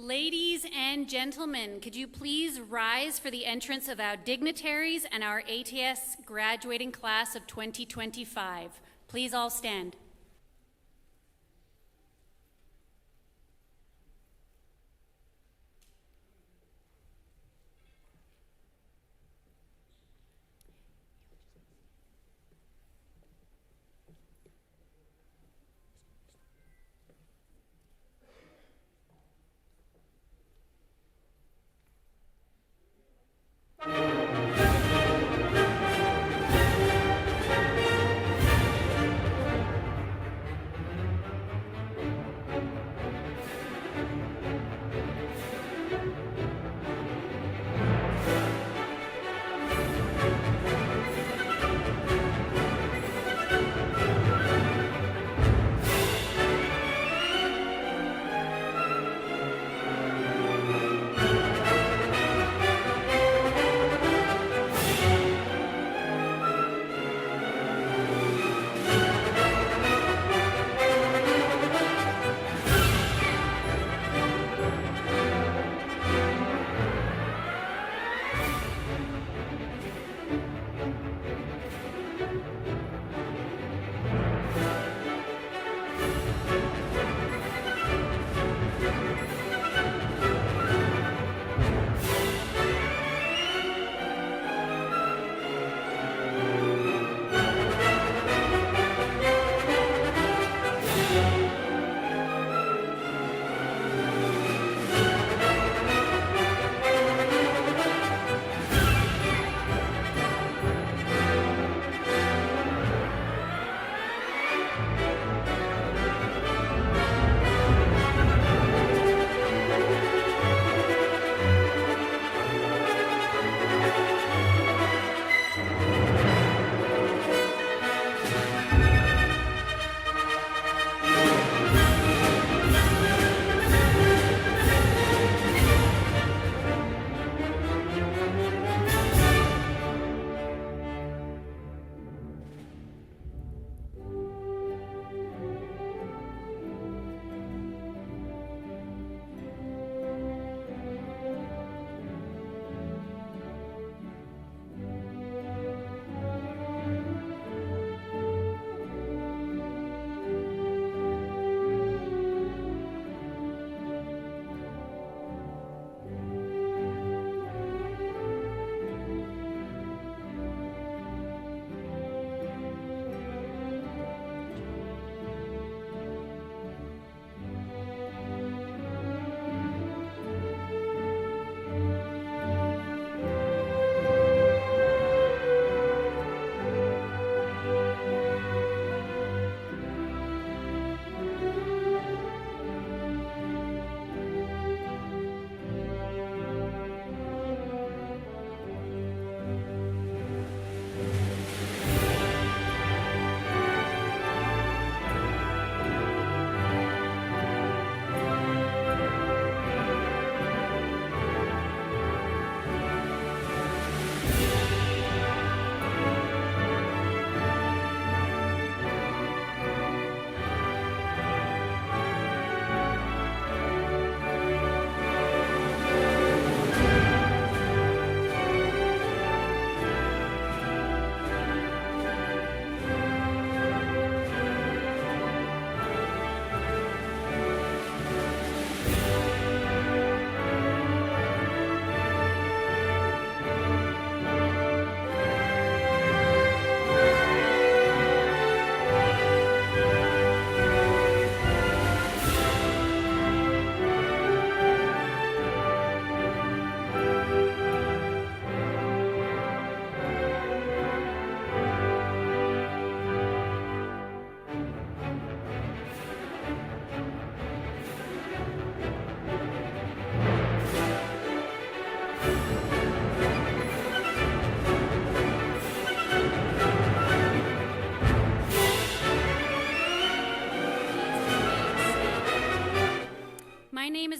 Ladies and gentlemen, could you please rise for the entrance of our dignitaries and our ATS graduating class of 2025. Please all stand.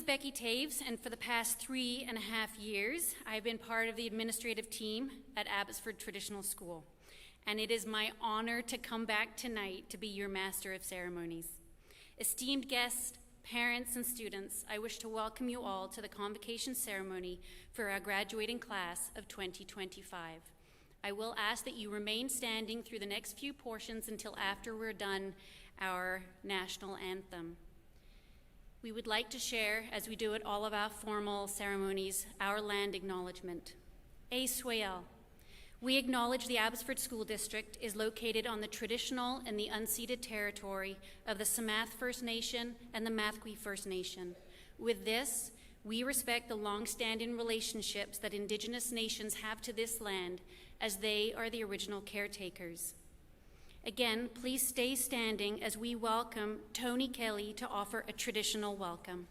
Becky Taves, and for the past 3.5 years, I've been part of the administrative team at Abbotsford Traditional School, and it is my honor to come back tonight to be your Master of Ceremonies. Esteemed guests, parents, and students, I wish to welcome you all to the Convocation ceremony for our graduating class of 2025. I will ask that you remain standing through the next few portions until after we're done our national anthem. We would like to share, as we do at all of our formal ceremonies, our land acknowledgement. Swayel. We acknowledge the Abbotsford School District is located on the traditional and the unceded territory of the Samath First Nation and the Mathqui First Nation. With this, we respect the long-standing relationships that Indigenous nations have to this land, as they are the original caretakers. Again, please stay standing as we welcome Tony Kelly to offer a traditional welcome.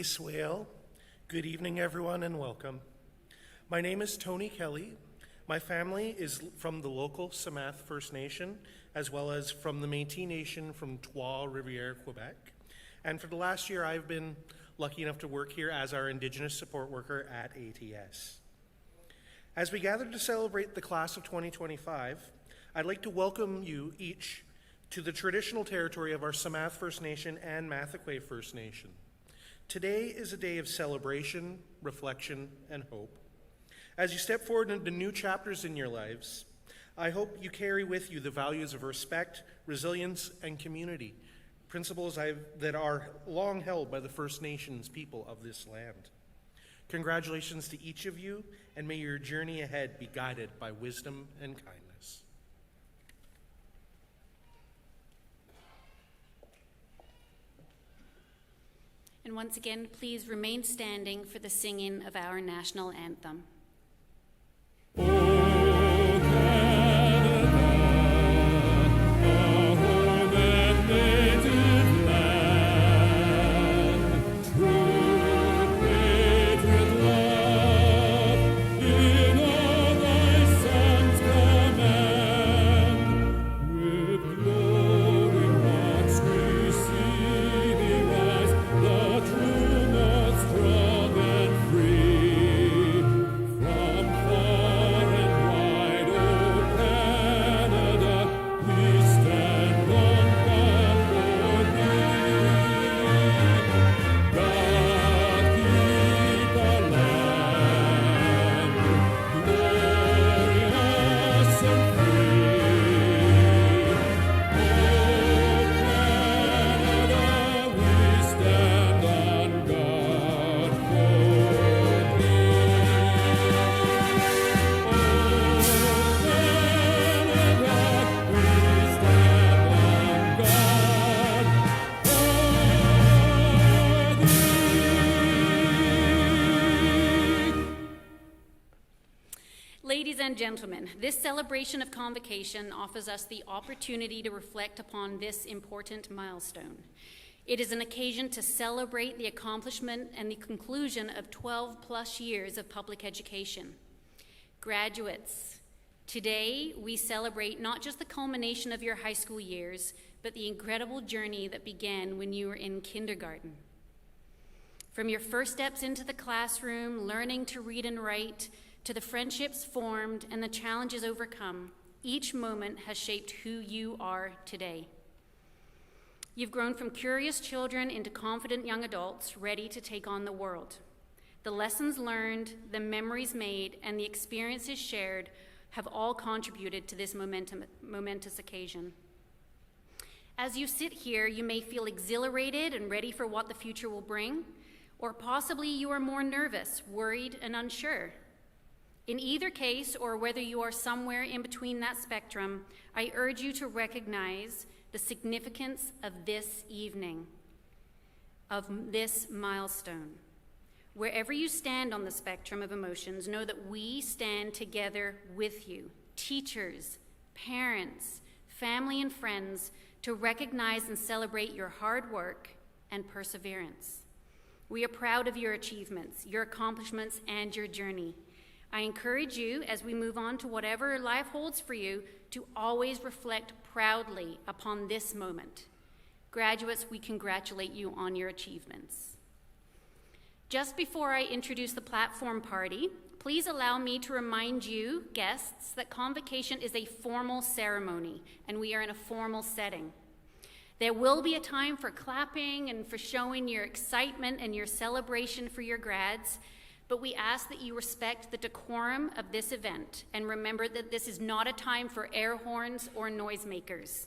Swale. Good evening, everyone, and welcome. My name is Tony Kelly. My family is from the local Samath First Nation, as well as from the Métis Nation from Trois-Rivières, Quebec. And for the last year, I've been lucky enough to work here as our Indigenous support worker at ATS. As we gather to celebrate the class of 2025, I'd like to welcome you each to the traditional territory of our Samath First Nation and Mathqui First Nation. Today is a day of celebration, reflection, and hope. As you step forward into new chapters in your lives, I hope you carry with you the values of respect, resilience, and community, principles that are long held by the First Nations people of this land. Congratulations to each of you, and may your journey ahead be guided by wisdom and kindness. And once again, please remain standing for the singing of our national anthem. Ladies and gentlemen, this celebration of Convocation offers us the opportunity to reflect upon this important milestone. It is an occasion to celebrate the accomplishment and the conclusion of 12+ years of public education. Graduates, today we celebrate not just the culmination of your high school years, but the incredible journey that began when you were in kindergarten. From your first steps into the classroom, learning to read and write, to the friendships formed and the challenges overcome, each moment has shaped who you are today. You've grown from curious children into confident young adults ready to take on the world. The lessons learned, the memories made, and the experiences shared have all contributed to this momentous occasion. As you sit here, you may feel exhilarated and ready for what the future will bring, or possibly you are more nervous, worried, and unsure. In either case, or whether you are somewhere in between that spectrum, I urge you to recognize the significance of this evening, of this milestone. Wherever you stand on the spectrum of emotions, know that we stand together with you, teachers, parents, family, and friends, to recognize and celebrate your hard work and perseverance. We are proud of your achievements, your accomplishments, and your journey. I encourage you, as we move on to whatever life holds for you, to always reflect proudly upon this moment. Graduates, we congratulate you on your achievements. Just before I introduce the platform party, Please allow me to remind you, guests, that Convocation is a formal ceremony, and we are in a formal setting. There will be a time for clapping and for showing your excitement and your celebration for your grads, but we ask that you respect the decorum of this event and remember that this is not a time for air horns or noisemakers.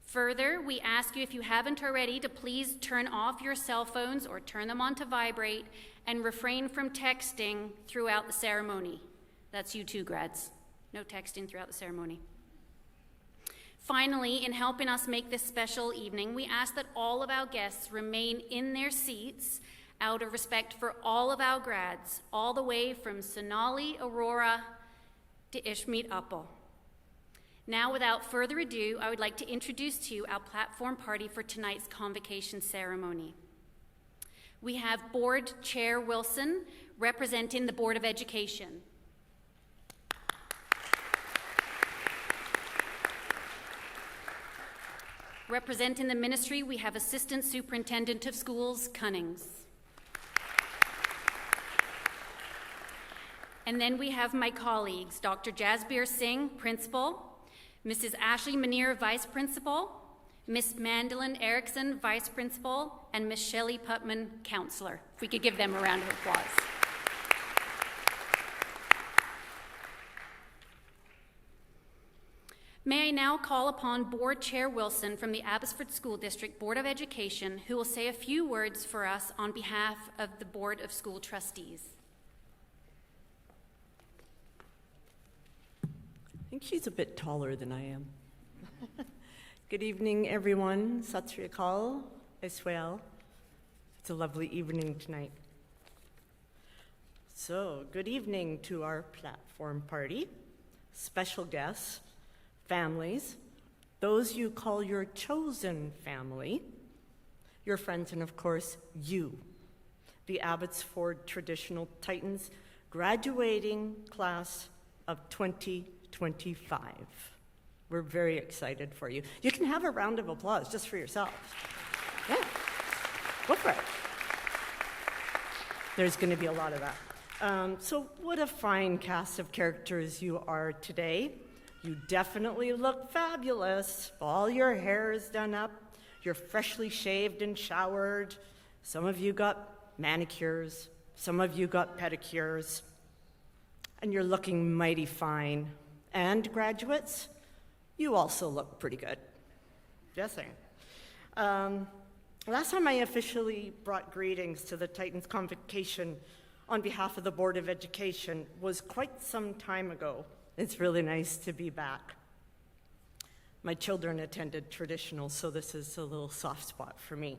Further, we ask you, if you haven't already, to please turn off your cell phones or turn them on to vibrate and refrain from texting throughout the ceremony. That's you too, grads. No texting throughout the ceremony. Finally, in helping us make this special evening, we ask that all of our guests remain in their seats out of respect for all of our grads, all the way from Sonali, Aurora to Ishmeet Uppal. Now, without further ado, I would like to introduce to you our platform party for tonight's Convocation ceremony. We have Board Chair Wilson representing the Board of Education. Representing the ministry, we have Assistant Superintendent of Schools, Cunnings. And then we have my colleagues, Dr. Jasbir Singh, Principal, Mrs. Ashley Munir, Vice Principal, Miss Mandolin Erickson, Vice Principal, and Miss Shelley Putman, Counselor. If we could give them a round of applause. May I now call upon Board Chair Wilson from the Abbotsford School District Board of Education, who will say a few words for us on behalf of the Board of School Trustees. I think she's a bit taller than I am. Good evening, everyone. Sat Sri Akal, Iswael. It's a lovely evening tonight. So, good evening to our platform party, special guests, families, those you call your chosen family, your friends, and of course, you, the Abbotsford Traditional Titans graduating class of 2025. We're very excited for you. You can have a round of applause just for yourselves. Yeah, go for it. There's going to be a lot of that. So what a fine cast of characters you are today. You definitely look fabulous. All your hair is done up. You're freshly shaved and showered. Some of you got manicures. Some of you got pedicures. And you're looking mighty fine. And graduates, you also look pretty good. Just saying. Last time I officially brought greetings to the Titans Convocation on behalf of the Board of Education was quite some time ago. It's really nice to be back. My children attended traditional, so this is a little soft spot for me.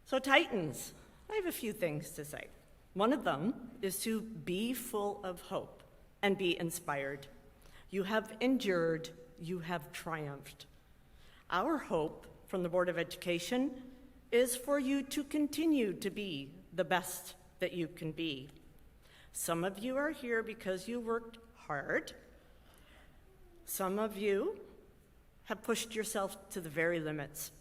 So Titans, I have a few things to say. One of them is to be full of hope and be inspired. You have endured, you have triumphed. Our hope from the Board of Education is for you to continue to be the best that you can be. Some of you are here because you worked hard. Some of you have pushed yourself to the very limits,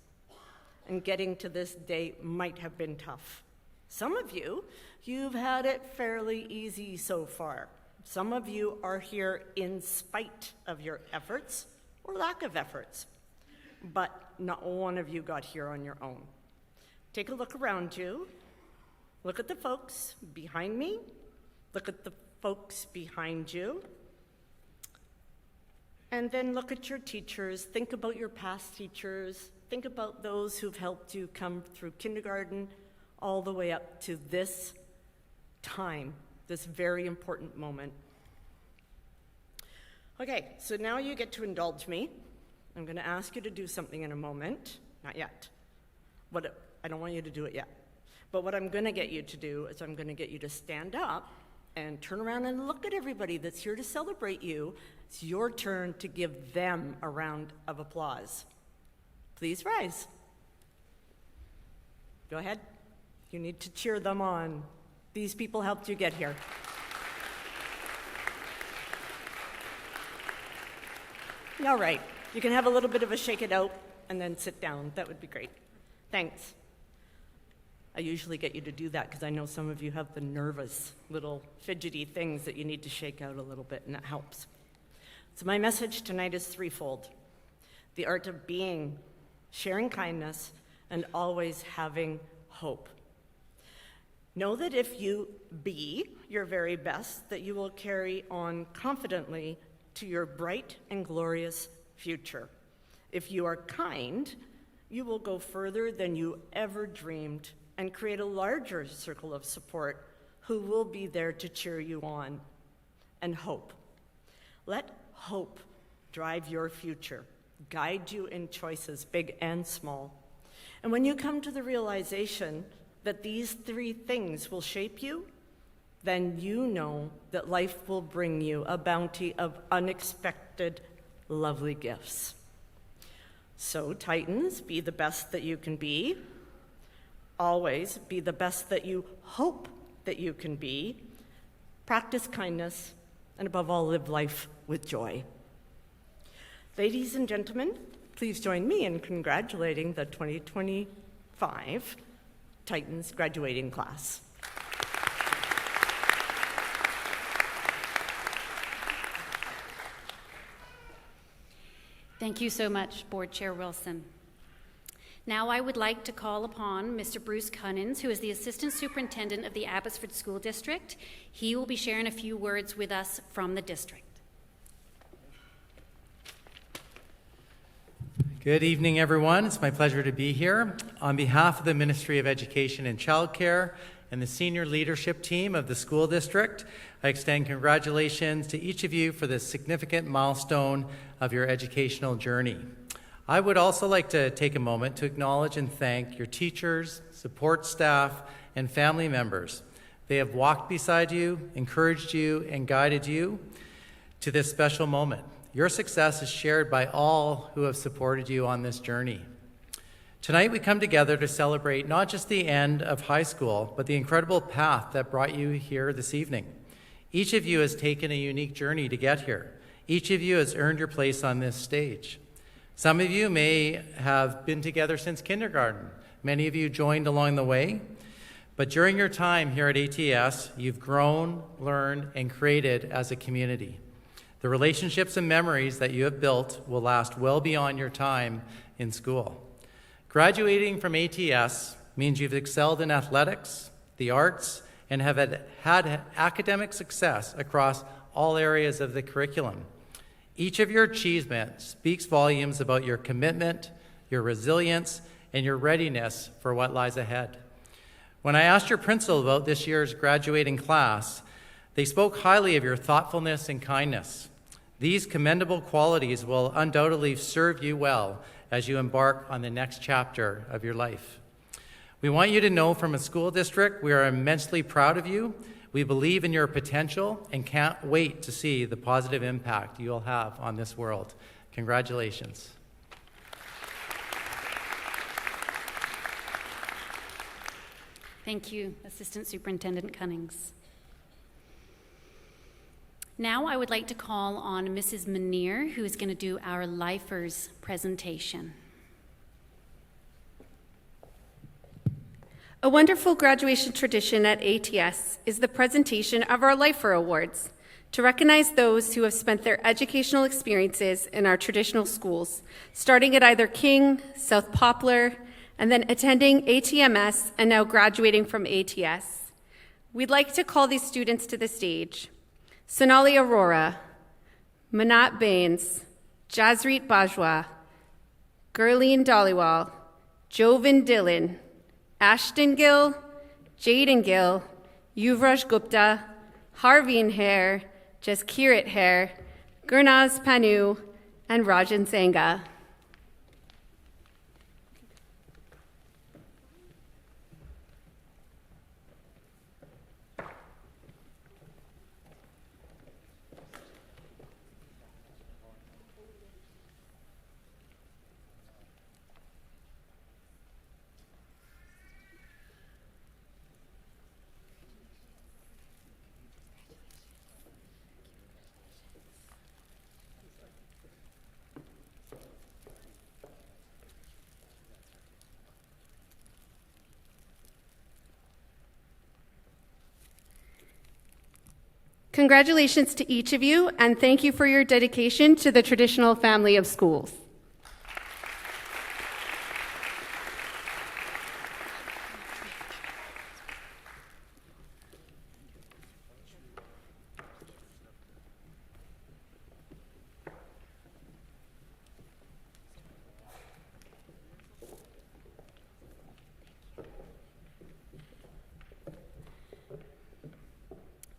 and getting to this day might have been tough. Some of you, you've had it fairly easy so far. Some of you are here in spite of your efforts or lack of efforts, but not one of you got here on your own. Take a look around you. Look at the folks behind me. Look at the folks behind you. And then look at your teachers. Think about your past teachers. Think about those who've helped you come through kindergarten all the way up to this time, this very important moment. Okay, so now you get to indulge me. I'm going to ask you to do something in a moment. Not yet. I don't want you to do it yet. But what I'm going to get you to do is I'm going to get you to stand up and turn around and look at everybody that's here to celebrate you. It's your turn to give them a round of applause. Please rise. Go ahead. You need to cheer them on. These people helped you get here. All right. You can have a little bit of a shake it out and then sit down. That would be great. Thanks. I usually get you to do that because I know some of you have the nervous little fidgety things that you need to shake out a little bit, and that helps. So my message tonight is threefold: the art of being, sharing kindness, and always having hope. Know that if you be your very best, that you will carry on confidently to your bright and glorious future. If you are kind, you will go further than you ever dreamed and create a larger circle of support who will be there to cheer you on. And hope. Let hope drive your future, guide you in choices, big and small. And when you come to the realization that these three things will shape you, then you know that life will bring you a bounty of unexpected, lovely gifts. So, Titans, be the best that you can be. Always be the best that you hope that you can be. Practice kindness, and above all, live life with joy. Ladies and gentlemen, please join me in congratulating the 2025 Titans graduating class. Thank you so much, Board Chair Wilson. Now I would like to call upon Mr. Bruce Cunnins, who is the Assistant Superintendent of the Abbotsford School District. He will be sharing a few words with us from the district. Good evening, everyone. It's my pleasure to be here. On behalf of the Ministry of Education and Childcare and the senior leadership team of the school district, I extend congratulations to each of you for this significant milestone of your educational journey. I would also like to take a moment to acknowledge and thank your teachers, support staff, and family members. They have walked beside you, encouraged you, and guided you to this special moment. Your success is shared by all who have supported you on this journey. Tonight we come together to celebrate not just the end of high school, but the incredible path that brought you here this evening. Each of you has taken a unique journey to get here. Each of you has earned your place on this stage. Some of you may have been together since kindergarten. Many of you joined along the way. But during your time here at ATS, you've grown, learned, and created as a community. The relationships and memories that you have built will last well beyond your time in school. Graduating from ATS means you've excelled in athletics, the arts, and have had academic success across all areas of the curriculum. Each of your achievements speaks volumes about your commitment, your resilience, and your readiness for what lies ahead. When I asked your principal about this year's graduating class, they spoke highly of your thoughtfulness and kindness. These commendable qualities will undoubtedly serve you well as you embark on the next chapter of your life. We want you to know from a school district, we are immensely proud of you. We believe in your potential and can't wait to see the positive impact you'll have on this world. Congratulations. Thank you, Assistant Superintendent Cunnings. Now I would like to call on Mrs. Manier, who is going to do our Lifers presentation. A wonderful graduation tradition at ATS is the presentation of our Lifer Awards to recognize those who have spent their educational experiences in our traditional schools, starting at either King, South Poplar, and then attending ATMS and now graduating from ATS. We'd like to call these students to the stage. Sonali Arora, Manat Bains, Jasreet Bajwa, Gurleen Dhaliwal, Joven Dillon, Ashton Gill, Jaden Gill, Yuvraj Gupta, Harveen Hare, Jaskirat Hare, Gurnaz Panu, and Rajan Sangha. Congratulations to each of you, and thank you for your dedication to the traditional family of schools.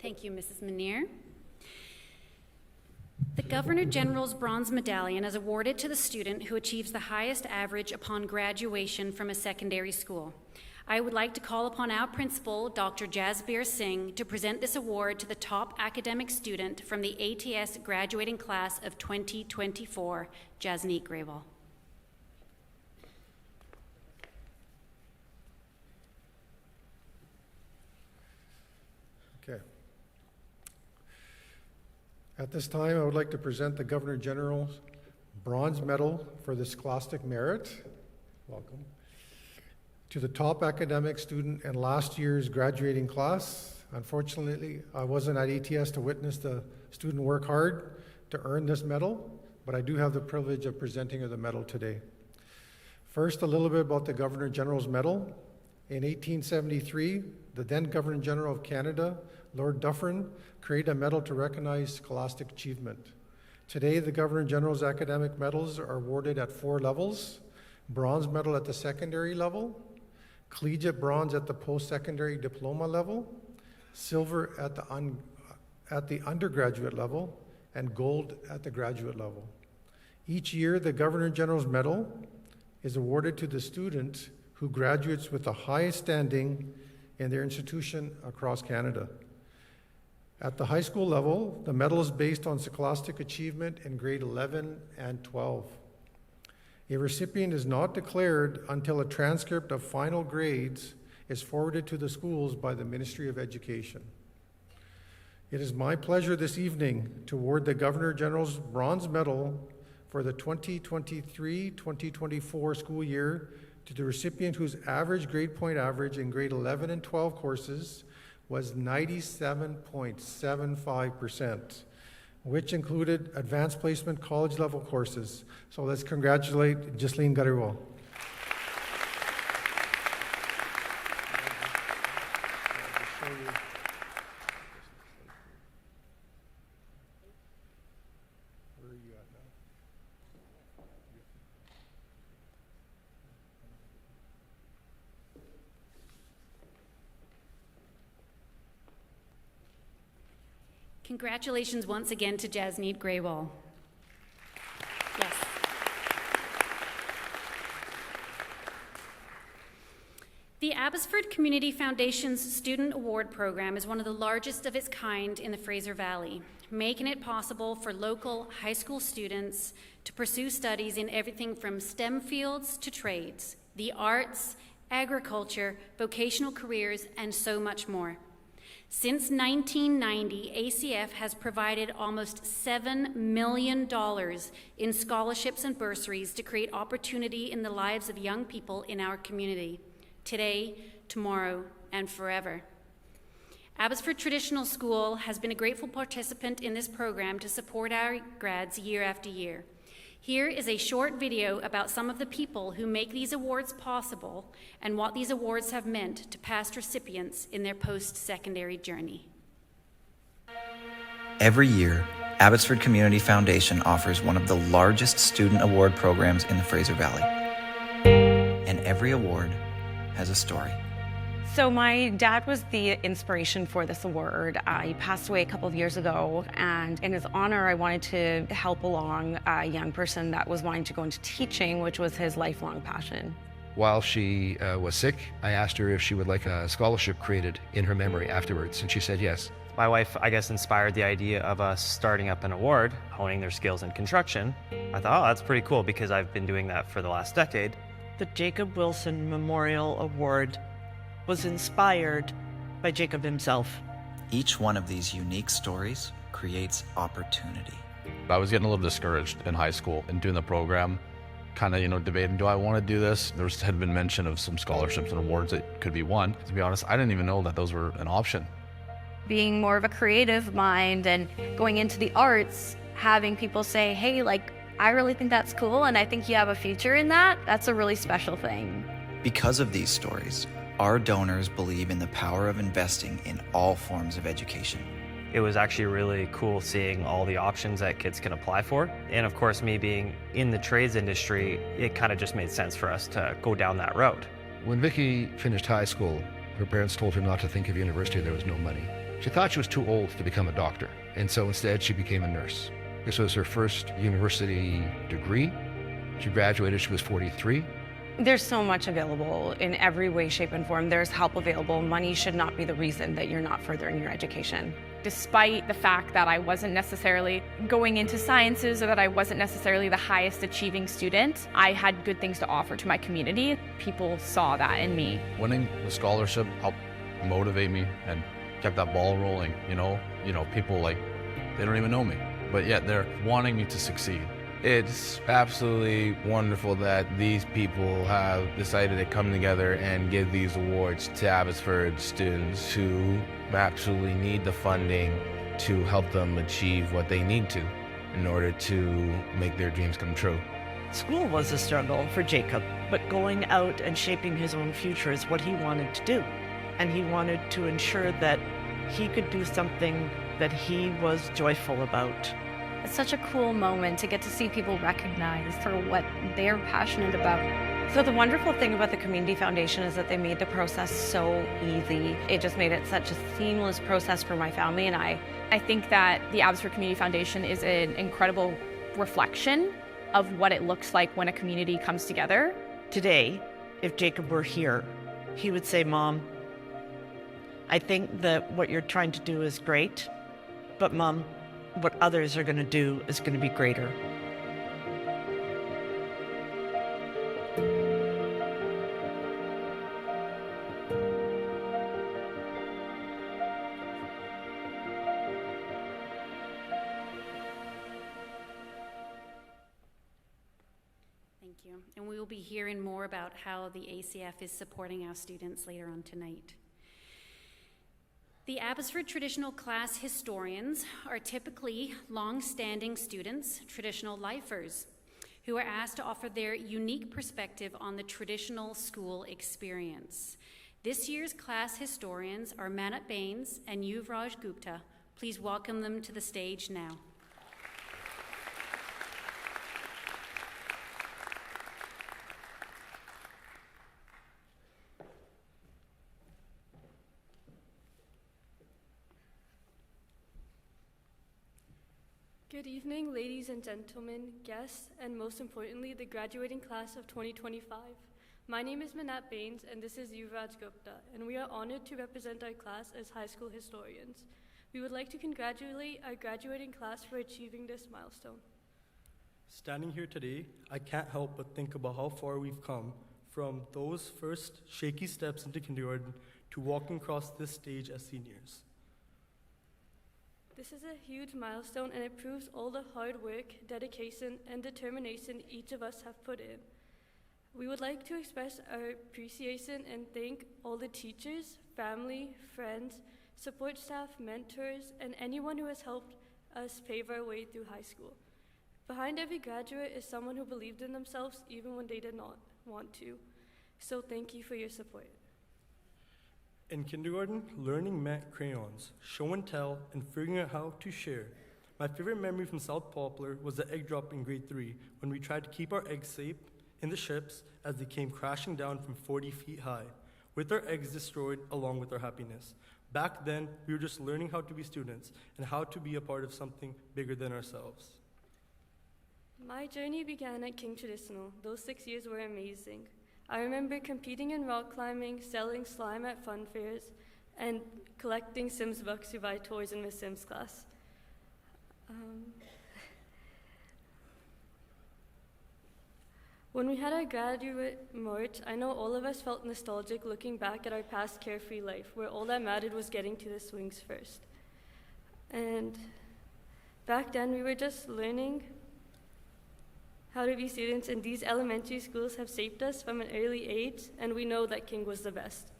Thank you, Mrs. Muneer. The Governor General's Bronze Medallion is awarded to the student who achieves the highest average upon graduation from a secondary school. I would like to call upon our principal, Dr. Jasbir Singh, to present this award to the top academic student from the ATS graduating class of 2024, Jasneet Grewal. Okay. At this time, I would like to present the Governor General's Bronze Medal for the Scholastic Merit. Welcome. To the top academic student in last year's graduating class. Unfortunately, I wasn't at ATS to witness the student work hard to earn this medal, but I do have the privilege of presenting her the medal today. First, a little bit about the Governor General's Medal. In 1873, the then Governor General of Canada, Lord Dufferin, created a medal to recognize scholastic achievement. Today, the Governor General's academic medals are awarded at 4 levels: bronze medal at the secondary level, collegiate bronze at the post-secondary diploma level, silver at the undergraduate level, and gold at the graduate level. Each year, the Governor General's Medal is awarded to the student who graduates with the highest standing in their institution across Canada. At the high school level, the medal is based on scholastic achievement in grade 11 and 12. A recipient is not declared until a transcript of final grades is forwarded to the schools by the Ministry of Education. It is my pleasure this evening to award the Governor General's Bronze Medal for the 2023-2024 school year to the recipient whose average grade point average in grade 11 and 12 courses was 97.75%, which included advanced placement college level courses. So let's congratulate Jasleen Gariwal. Congratulations once again to Jasneet Grewal. Yes. The Abbotsford Community Foundation's Student Award Program is one of the largest of its kind in the Fraser Valley, making it possible for local high school students to pursue studies in everything from STEM fields to trades, the arts, agriculture, vocational careers, and so much more. Since 1990, ACF has provided almost $7 million in scholarships and bursaries to create opportunity in the lives of young people in our community, today, tomorrow, and forever. Abbotsford Traditional School has been a grateful participant in this program to support our grads year after year. Here is a short video about some of the people who make these awards possible and what these awards have meant to past recipients in their post-secondary journey. Every year, Abbotsford Community Foundation offers one of the largest student award programs in the Fraser Valley. And every award has a story. So my dad was the inspiration for this award. He passed away a couple of years ago, and in his honor, I wanted to help along a young person that was wanting to go into teaching, which was his lifelong passion. While she was sick, I asked her if she would like a scholarship created in her memory afterwards, and she said yes. My wife, I guess, inspired the idea of us starting up an award, honing their skills in construction. I thought, oh, that's pretty cool because I've been doing that for the last decade. The Jacob Wilson Memorial Award was inspired by Jacob himself. Each one of these unique stories creates opportunity. I was getting a little discouraged in high school and doing the program, kind of, debating, do I want to do this? There had been mention of some scholarships and awards that could be won. To be honest, I didn't even know that those were an option. being more of a creative mind and going into the arts, having people say, hey, like, I really think that's cool and I think you have a future in that, that's a really special thing. Because of these stories, our donors believe in the power of investing in all forms of education. It was actually really cool seeing all the options that kids can apply for. And of course, me being in the trades industry, it kind of just made sense for us to go down that road. When Vicky finished high school, her parents told her not to think of university, there was no money. She thought she was too old to become a doctor, and so instead she became a nurse. This was her first university degree. She graduated, she was 43. There's so much available in every way, shape, and form. There's help available. Money should not be the reason that you're not furthering your education. Despite the fact that I wasn't necessarily going into sciences or that I wasn't necessarily the highest achieving student, I had good things to offer to my community. People saw that in me. Winning the scholarship helped motivate me and kept that ball rolling. You know, people like, they don't even know me, but yet they're wanting me to succeed. It's absolutely wonderful that these people have decided to come together and give these awards to Abbotsford students who absolutely need the funding to help them achieve what they need to in order to make their dreams come true. School was a struggle for Jacob, but going out and shaping his own future is what he wanted to do. And he wanted to ensure that he could do something that he was joyful about. It's such a cool moment to get to see people recognized for what they're passionate about. So the wonderful thing about the Community Foundation is that they made the process so easy. It just made it such a seamless process for my family and I. I think that the Abbotsford Community Foundation is an incredible reflection of what it looks like when a community comes together. Today, if Jacob were here, he would say, Mom, I think that what you're trying to do is great, but Mom, what others are going to do is going to be greater. Thank you. And we will be hearing more about how the ACF is supporting our students later on tonight. The Abbotsford Traditional Class historians are typically long-standing students, traditional lifers, who are asked to offer their unique perspective on the traditional school experience. This year's class historians are Manat Bains and Yuvraj Gupta. Please welcome them to the stage now. Good evening, ladies and gentlemen, guests, and most importantly, the graduating class of 2025. My name is Manat Bains, and this is Yuvraj Gupta, and we are honored to represent our class as high school historians. We would like to congratulate our graduating class for achieving this milestone. Standing here today, I can't help but think about how far we've come from those first shaky steps into kindergarten to walking across this stage as seniors. This is a huge milestone, and it proves all the hard work, dedication, and determination each of us have put in. We would like to express our appreciation and thank all the teachers, family, friends, support staff, mentors, and anyone who has helped us pave our way through high school. Behind every graduate is someone who believed in themselves even when they did not want to. So thank you for your support. In kindergarten, learning meant crayons, show and tell, and figuring out how to share. My favorite memory from South Poplar was the egg drop in grade 3, when we tried to keep our eggs safe in the ships as they came crashing down from 40 feet high, with our eggs destroyed along with our happiness. Back then, we were just learning how to be students and how to be a part of something bigger than ourselves. My journey began at King Traditional. Those 6 years were amazing. I remember competing in rock climbing, selling slime at fun fairs, and collecting Sims books to buy toys in Miss Sims' class. When we had our graduate march, I know all of us felt nostalgic looking back at our past carefree life, where all that mattered was getting to the swings first. And back then, we were just learning how to be students, and these elementary schools have shaped us from an early age, and we know that King was the best.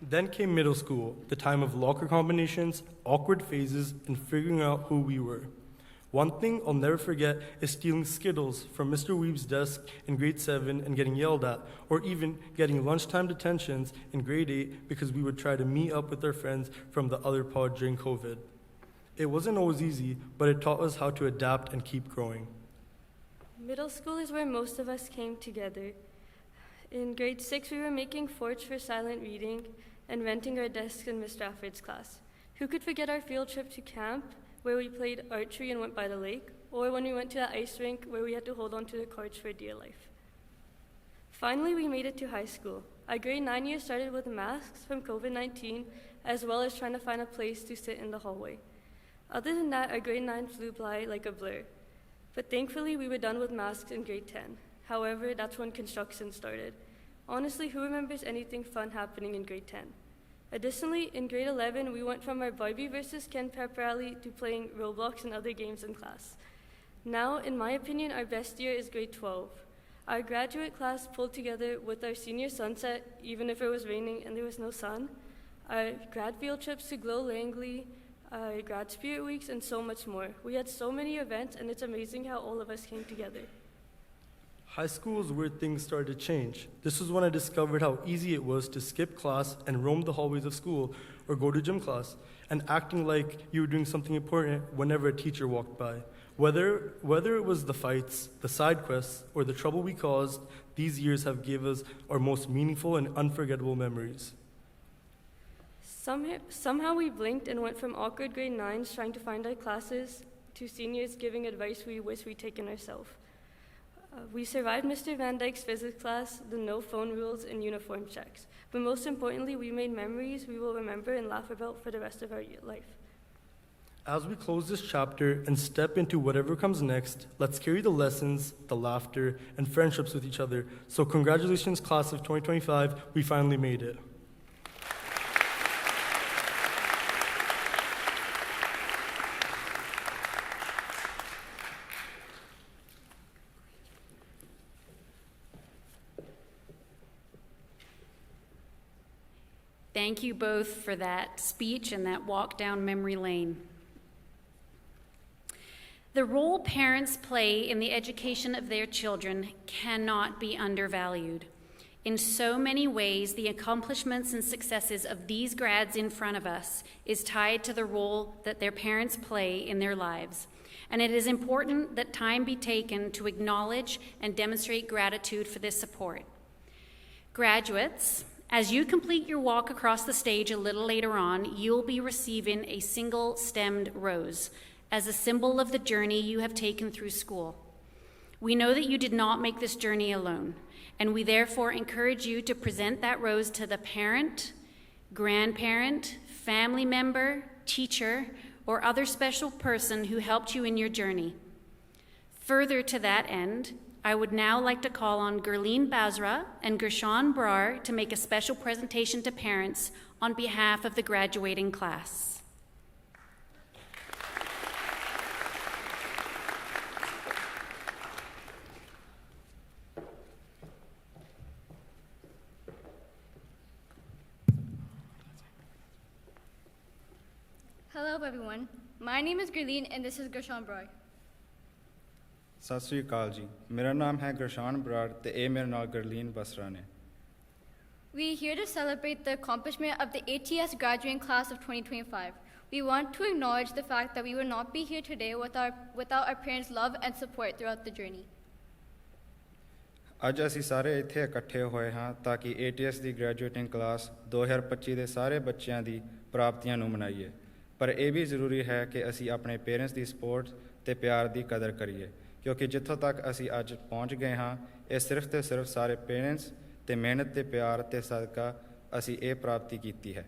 Then came middle school, the time of locker combinations, awkward phases, and figuring out who we were. One thing I'll never forget is stealing Skittles from Mr. Weeb's desk in grade 7 and getting yelled at, or even getting lunchtime detentions in grade 8 because we would try to meet up with our friends from the other pod during COVID. It wasn't always easy, but it taught us how to adapt and keep growing. Middle school is where most of us came together. In grade 6, we were making forts for silent reading and renting our desks in Miss Strafford's class. Who could forget our field trip to camp, where we played archery and went by the lake, or when we went to the ice rink where we had to hold on to the cards for dear life. Finally, we made it to high school. Our grade 9 year started with masks from COVID-19, as well as trying to find a place to sit in the hallway. Other than that, our grade 9 flew by like a blur. But thankfully, we were done with masks in grade 10. However, that's when construction started. Honestly, who remembers anything fun happening in grade 10? Additionally, in grade 11, we went from our Barbie versus Ken pep rally to playing Roblox and other games in class. Now, in my opinion, our best year is grade 12. Our graduate class pulled together with our senior sunset, even if it was raining and there was no sun, our grad field trips to Glow Langley, our grad spirit weeks, and so much more. We had so many events, and it's amazing how all of us came together. High school is where things started to change. This was when I discovered how easy it was to skip class and roam the hallways of school or go to gym class, and acting like you were doing something important whenever a teacher walked by. Whether it was the fights, the side quests, or the trouble we caused, these years have given us our most meaningful and unforgettable memories. Somehow we blinked and went from awkward grade 9s trying to find our classes to seniors giving advice we wish we'd taken ourselves. We survived Mr. Van Dyke's physics class, the no phone rules, and uniform checks. But most importantly, we made memories we will remember and laugh about for the rest of our life. As we close this chapter and step into whatever comes next, let's carry the lessons, the laughter, and friendships with each other. So congratulations, class of 2025, we finally made it. Thank you both for that speech and that walk down memory lane. The role parents play in the education of their children cannot be undervalued. In so many ways, the accomplishments and successes of these grads in front of us is tied to the role that their parents play in their lives. And it is important that time be taken to acknowledge and demonstrate gratitude for this support. Graduates, as you complete your walk across the stage a little later on, you'll be receiving a single stemmed rose as a symbol of the journey you have taken through school. We know that you did not make this journey alone, and we therefore encourage you to present that rose to the parent, grandparent, family member, teacher, or other special person who helped you in your journey. Further to that end, I would now like to call on Gurleen Basra and Gershon Brar to make a special presentation to parents on behalf of the graduating class. Hello everyone, my name is Gurleen and this is Gershon Brar. Sat Sri ਅਕਾਲ ਜੀ ਮੇਰਾ ਨਾਮ ਹੈ ਗਰਸ਼ਾਨ ਬਰਾੜ ਤੇ ਇਹ ਮੇਰੇ ਨਾਲ ਗਰਲੀਨ ਬਸਰਾ ਨੇ We are here to celebrate the accomplishment of the ATS graduating class of 2025. We want to acknowledge the fact that we would not be here today without our parents' love and support throughout the journey. ਅੱਜ ਅਸੀਂ ਸਾਰੇ ਇੱਥੇ ਇਕੱਠੇ ਹੋਏ ਹਾਂ ਤਾਂ ਕਿ ATS ਦੀ ਗ੍ਰੈਜੂਏਟਿੰਗ class 2025 ਦੇ ਸਾਰੇ ਬੱਚਿਆਂ ਦੀ ਪ੍ਰਾਪਤੀਆਂ ਨੂੰ ਮਨਾਈਏ ਪਰ ਇਹ ਵੀ ਜ਼ਰੂਰੀ ਹੈ ਕਿ ਅਸੀਂ ਆਪਣੇ ਪੇਰੈਂਟਸ ਦੀ ਸਪੋਰਟ ਤੇ ਪਿਆਰ ਦੀ ਕਦਰ ਕਰੀਏ ਕਿਉਂਕਿ ਜਿੱਥੋਂ ਤੱਕ ਅਸੀਂ ਅੱਜ ਪਹੁੰਚ ਗਏ ਹਾਂ ਇਹ ਸਿਰਫ ਤੇ ਸਿਰਫ ਸਾਰੇ ਪੇਰੈਂਟਸ ਤੇ ਮਿਹਨਤ ਤੇ ਪਿਆਰ ਤੇ ਸਦਕਾ ਅਸੀਂ ਇਹ ਪ੍ਰਾਪਤੀ ਕੀਤੀ ਹੈ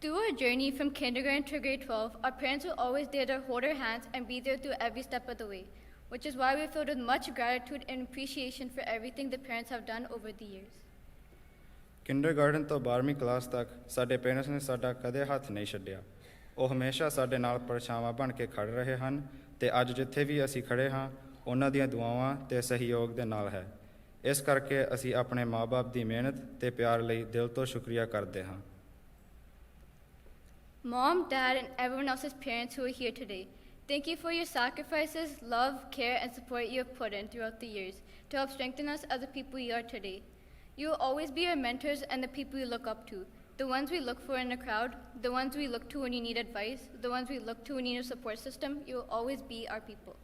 Through our journey from kindergarten to grade 12, our parents were always there to hold our hands and be there through every step of the way, which is why we're filled with much gratitude and appreciation for everything the parents have done over the years. kindergarten ਤੋਂ 12ਵੀਂ class ਤੱਕ ਸਾਡੇ parents ਨੇ ਸਾਡਾ ਕਦੇ ਹੱਥ ਨਹੀਂ ਛੱਡਿਆ ਉਹ ਹਮੇਸ਼ਾ ਸਾਡੇ ਨਾਲ ਪਰਛਾਵਾਂ ਬਣ ਕੇ ਖੜ੍ਹ ਰਹੇ ਹਨ ਤੇ ਅੱਜ ਜਿੱਥੇ ਵੀ ਅਸੀਂ ਖੜ੍ਹੇ ਹਾਂ ਉਹਨਾਂ ਦੀਆਂ ਦੁਆਵਾਂ ਤੇ ਸਹਿਯੋਗ ਦੇ ਨਾਲ ਹੈ ਇਸ ਕਰਕੇ ਅਸੀਂ ਆਪਣੇ ਮਾਂ-ਬਾਪ ਦੀ ਮਿਹਨਤ ਤੇ ਪਿਆਰ ਲਈ ਦਿਲ ਤੋਂ ਸ਼ੁਕਰੀਆ ਕਰਦੇ ਹਾਂ। Mom, Dad, and everyone else's parents who are here today, thank you for your sacrifices, love, care, and support you have put in throughout the years to help strengthen us as the people you are today. You will always be our mentors and the people we look up to, the ones we look for in a crowd, the ones we look to when you need advice, the ones we look to when you need a support system. You will always be our people.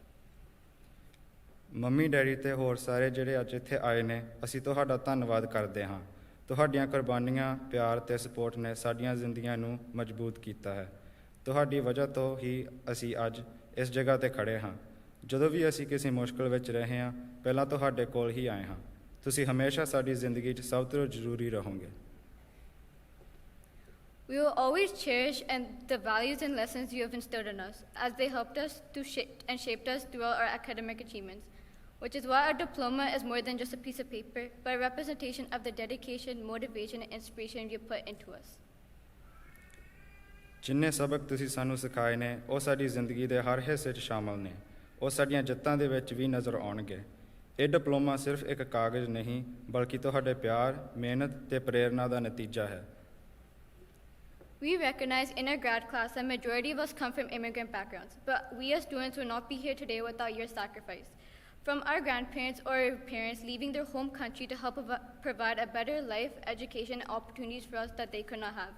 Mummy daddy ਤੇ ਹੋਰ ਸਾਰੇ ਜਿਹੜੇ ਅੱਜ ਇੱਥੇ ਆਏ ਨੇ, ਅਸੀਂ ਤੁਹਾਡਾ ਧੰਨਵਾਦ ਕਰਦੇ ਹਾਂ। ਤੁਹਾਡੀਆਂ ਕੁਰਬਾਨੀਆਂ, ਪਿਆਰ ਤੇ ਸਪੋਰਟ ਨੇ ਸਾਡੀਆਂ ਜ਼ਿੰਦਗੀਆਂ ਨੂੰ ਮਜ਼ਬੂਤ ਕੀਤਾ ਹੈ। ਤੁਹਾਡੀ ਵਜ੍ਹਾ ਤੋਂ ਹੀ ਅਸੀਂ ਅੱਜ ਇਸ ਜਗ੍ਹਾ ਤੇ ਖੜ੍ਹੇ ਹਾਂ। ਜਦੋਂ ਵੀ ਅਸੀਂ ਕਿਸੇ ਮੁਸ਼ਕਲ ਵਿੱਚ ਰਹੇ ਹਾਂ, ਪਹਿਲਾਂ ਤੁਹਾਡੇ ਕੋਲ ਹੀ ਆਏ ਹਾਂ। ਤੁਸੀਂ ਹਮੇਸ਼ਾ ਸਾਡੀ ਜ਼ਿੰਦਗੀ 'ਚ ਸਭ ਤੋਂ ਜ਼ਰੂਰੀ ਰਹੋਗੇ। We will always cherish the values and lessons you have instilled in us, as they helped us to shaped us throughout our academic achievements, which is why our diploma is more than just a piece of paper, but a representation of the dedication, motivation, and inspiration you put into us. ਜਿੰਨੇ ਸਬਕ ਤੁਸੀਂ ਸਾਨੂੰ ਸਿਖਾਏ ਨੇ, ਉਹ ਸਾਡੀ ਜ਼ਿੰਦਗੀ ਦੇ ਹਰ ਹਿੱਸੇ 'ਚ ਸ਼ਾਮਲ ਨੇ। ਉਹ ਸਾਡੀਆਂ ਜਿੱਤਾਂ ਦੇ ਵਿੱਚ ਵੀ ਨਜ਼ਰ ਆਉਣਗੇ। ਇਹ ਡਿਪਲੋਮਾ ਸਿਰਫ ਇੱਕ ਕਾਗਜ਼ ਨਹੀਂ, ਬਲਕਿ ਤੁਹਾਡੇ ਪਿਆਰ, ਮਿਹਨਤ ਤੇ ਪ੍ਰੇਰਨਾ ਦਾ ਨਤੀਜਾ ਹੈ। We recognize in our grad class that majority of us come from immigrant backgrounds, but we as students would not be here today without your sacrifice. From our grandparents or parents leaving their home country to help provide a better life, education, and opportunities for us that they could not have.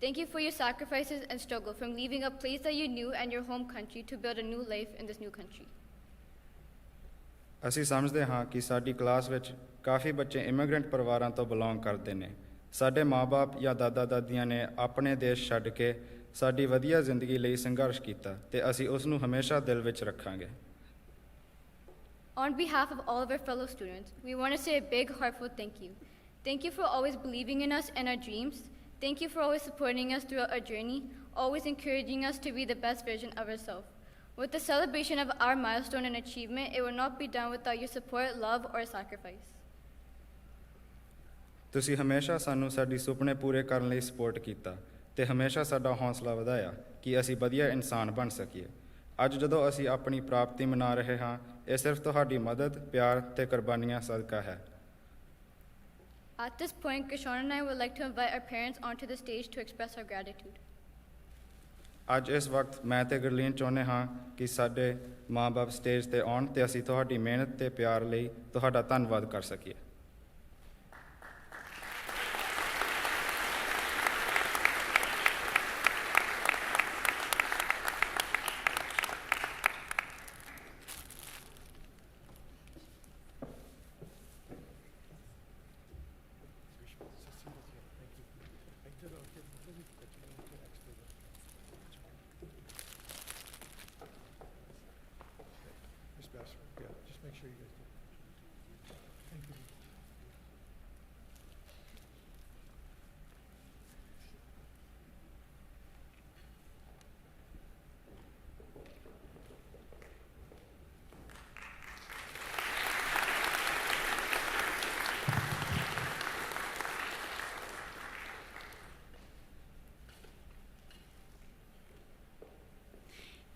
Thank you for your sacrifices and struggle from leaving a place that you knew and your home country to build a new life in this new country. ਅਸੀਂ ਸਮਝਦੇ ਹਾਂ ਕਿ ਸਾਡੀ class ਵਿੱਚ ਕਾਫੀ ਬੱਚੇ immigrant ਪਰਿਵਾਰਾਂ ਤੋਂ belong ਕਰਦੇ ਨੇ। ਸਾਡੇ ਮਾਂ-ਬਾਪ ਜਾਂ ਦਾਦਾ-ਦਾਦੀਆਂ ਨੇ ਆਪਣੇ ਦੇਸ਼ ਛੱਡ ਕੇ ਸਾਡੀ ਵਧੀਆ ਜ਼ਿੰਦਗੀ ਲਈ ਸੰਘਰਸ਼ ਕੀਤਾ ਤੇ ਅਸੀਂ ਉਸ ਨੂੰ ਹਮੇਸ਼ਾ ਦਿਲ ਵਿੱਚ ਰੱਖਾਂਗੇ। On behalf of all of our fellow students, we want to say a big, heartfelt thank you. Thank you for always believing in us and our dreams. Thank you for always supporting us throughout our journey, always encouraging us to be the best version of ourselves. With the celebration of our milestone and achievement, it will not be done without your support, love, or sacrifice. ਤੁਸੀਂ ਹਮੇਸ਼ਾ ਸਾਨੂੰ ਸਾਡੀ ਸੁਪਨੇ ਪੂਰੇ ਕਰਨ ਲਈ support ਕੀਤਾ ਤੇ ਹਮੇਸ਼ਾ ਸਾਡਾ ਹੌਸਲਾ ਵਧਾਇਆ ਕਿ ਅਸੀਂ ਵਧੀਆ ਇਨਸਾਨ ਬਣ ਸਕੀਏ। ਅੱਜ ਜਦੋਂ ਅਸੀਂ ਆਪਣੀ ਪ੍ਰਾਪਤੀ ਮਨਾ ਰਹੇ ਹਾਂ, ਇਹ ਸਿਰਫ ਤੁਹਾਡੀ ਮਦਦ, ਪਿਆਰ ਤੇ ਕੁਰਬਾਨੀਆਂ ਸਦਕਾ ਹੈ। At this point, Kishan and I would like to invite our parents onto the stage to express our gratitude. ਅੱਜ ਇਸ ਵਕਤ ਮੈਂ ਤੇ ਗੁਰਲੀਨ ਚਾਹੁੰਦੇ ਹਾਂ ਕਿ ਸਾਡੇ ਮਾਂ-ਬਾਪ ਸਟੇਜ ਤੇ ਆਉਣ ਤੇ ਅਸੀਂ ਤੁਹਾਡੀ ਮਿਹਨਤ ਤੇ ਪਿਆਰ ਲਈ ਤੁਹਾਡਾ ਧੰਨਵਾਦ ਕਰ ਸਕੀਏ।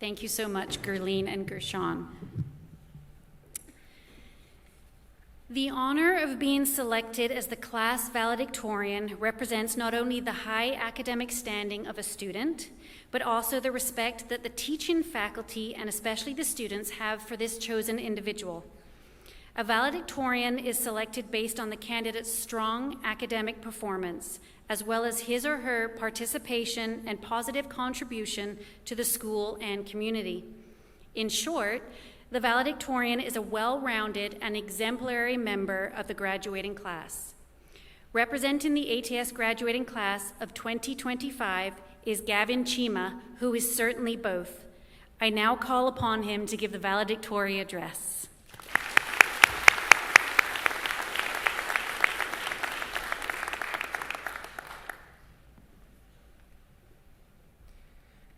Thank you so much, Gurleen and Gershon. The honor of being selected as the class valedictorian represents not only the high academic standing of a student, but also the respect that the teaching faculty and especially the students have for this chosen individual. A valedictorian is selected based on the candidate's strong academic performance, as well as his or her participation and positive contribution to the school and community. In short, the valedictorian is a well-rounded and exemplary member of the graduating class. Representing the ATS graduating class of 2025 is Gavin Chima, who is certainly both. I now call upon him to give the valedictory address.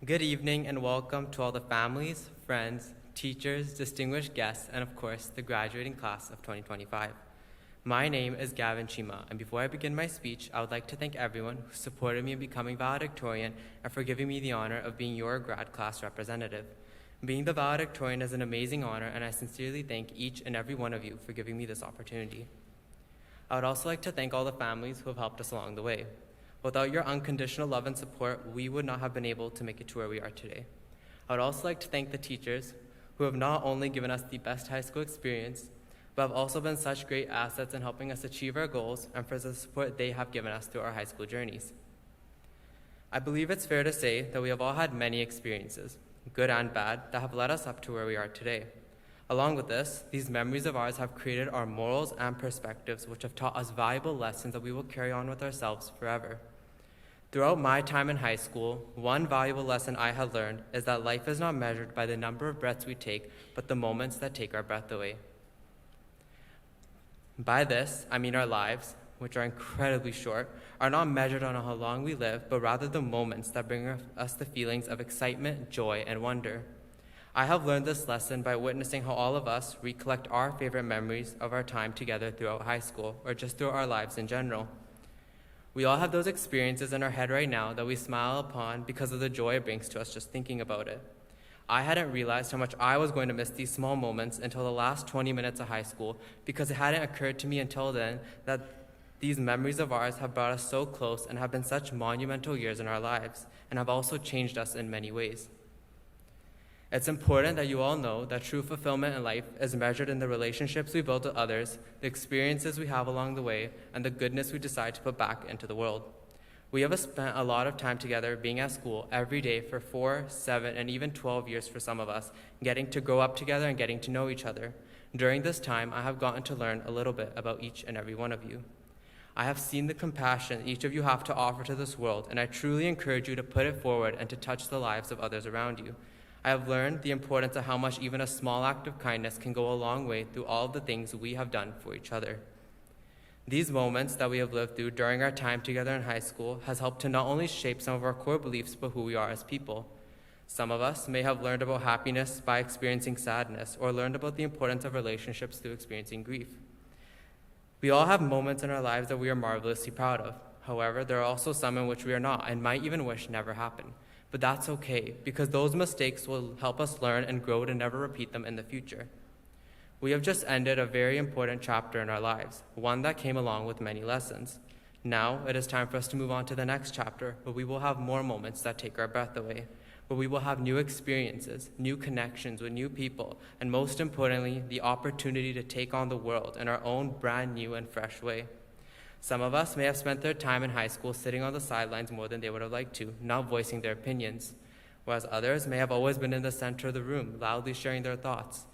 Good evening and welcome to all the families, friends, teachers, distinguished guests, and of course, the graduating class of 2025. My name is Gavin Chima, and before I begin my speech, I would like to thank everyone who supported me in becoming valedictorian and for giving me the honor of being your grad class representative. Being the valedictorian is an amazing honor, and I sincerely thank each and every one of you for giving me this opportunity. I would also like to thank all the families who have helped us along the way. Without your unconditional love and support, we would not have been able to make it to where we are today. I would also like to thank the teachers who have not only given us the best high school experience, but have also been such great assets in helping us achieve our goals and for the support they have given us through our high school journeys. I believe it's fair to say that we have all had many experiences, good and bad, that have led us up to where we are today. Along with this, these memories of ours have created our morals and perspectives, which have taught us valuable lessons that we will carry on with ourselves forever. Throughout my time in high school, one valuable lesson I had learned is that life is not measured by the number of breaths we take, but the moments that take our breath away. By this, I mean our lives, which are incredibly short, are not measured on how long we live, but rather the moments that bring us the feelings of excitement, joy, and wonder. I have learned this lesson by witnessing how all of us recollect our favorite memories of our time together throughout high school, or just throughout our lives in general. We all have those experiences in our head right now that we smile upon because of the joy it brings to us just thinking about it. I hadn't realized how much I was going to miss these small moments until the last 20 minutes of high school, because it hadn't occurred to me until then that these memories of ours have brought us so close and have been such monumental years in our lives, and have also changed us in many ways. It's important that you all know that true fulfillment in life is measured in the relationships we build with others, the experiences we have along the way, and the goodness we decide to put back into the world. We have spent a lot of time together being at school every day for 4, 7, and even 12 years for some of us, getting to grow up together and getting to know each other. During this time, I have gotten to learn a little bit about each and every one of you. I have seen the compassion each of you have to offer to this world, and I truly encourage you to put it forward and to touch the lives of others around you. I have learned the importance of how much even a small act of kindness can go a long way through all of the things we have done for each other. These moments that we have lived through during our time together in high school has helped to not only shape some of our core beliefs, but who we are as people. Some of us may have learned about happiness by experiencing sadness, or learned about the importance of relationships through experiencing grief. We all have moments in our lives that we are marvelously proud of. However, there are also some in which we are not and might even wish never happened. But that's okay, because those mistakes will help us learn and grow to never repeat them in the future. We have just ended a very important chapter in our lives, one that came along with many lessons. Now it is time for us to move on to the next chapter, where we will have more moments that take our breath away, where we will have new experiences, new connections with new people, and most importantly, the opportunity to take on the world in our own brand new and fresh way. Some of us may have spent their time in high school sitting on the sidelines more than they would have liked to, not voicing their opinions, whereas others may have always been in the center of the room, loudly sharing their thoughts.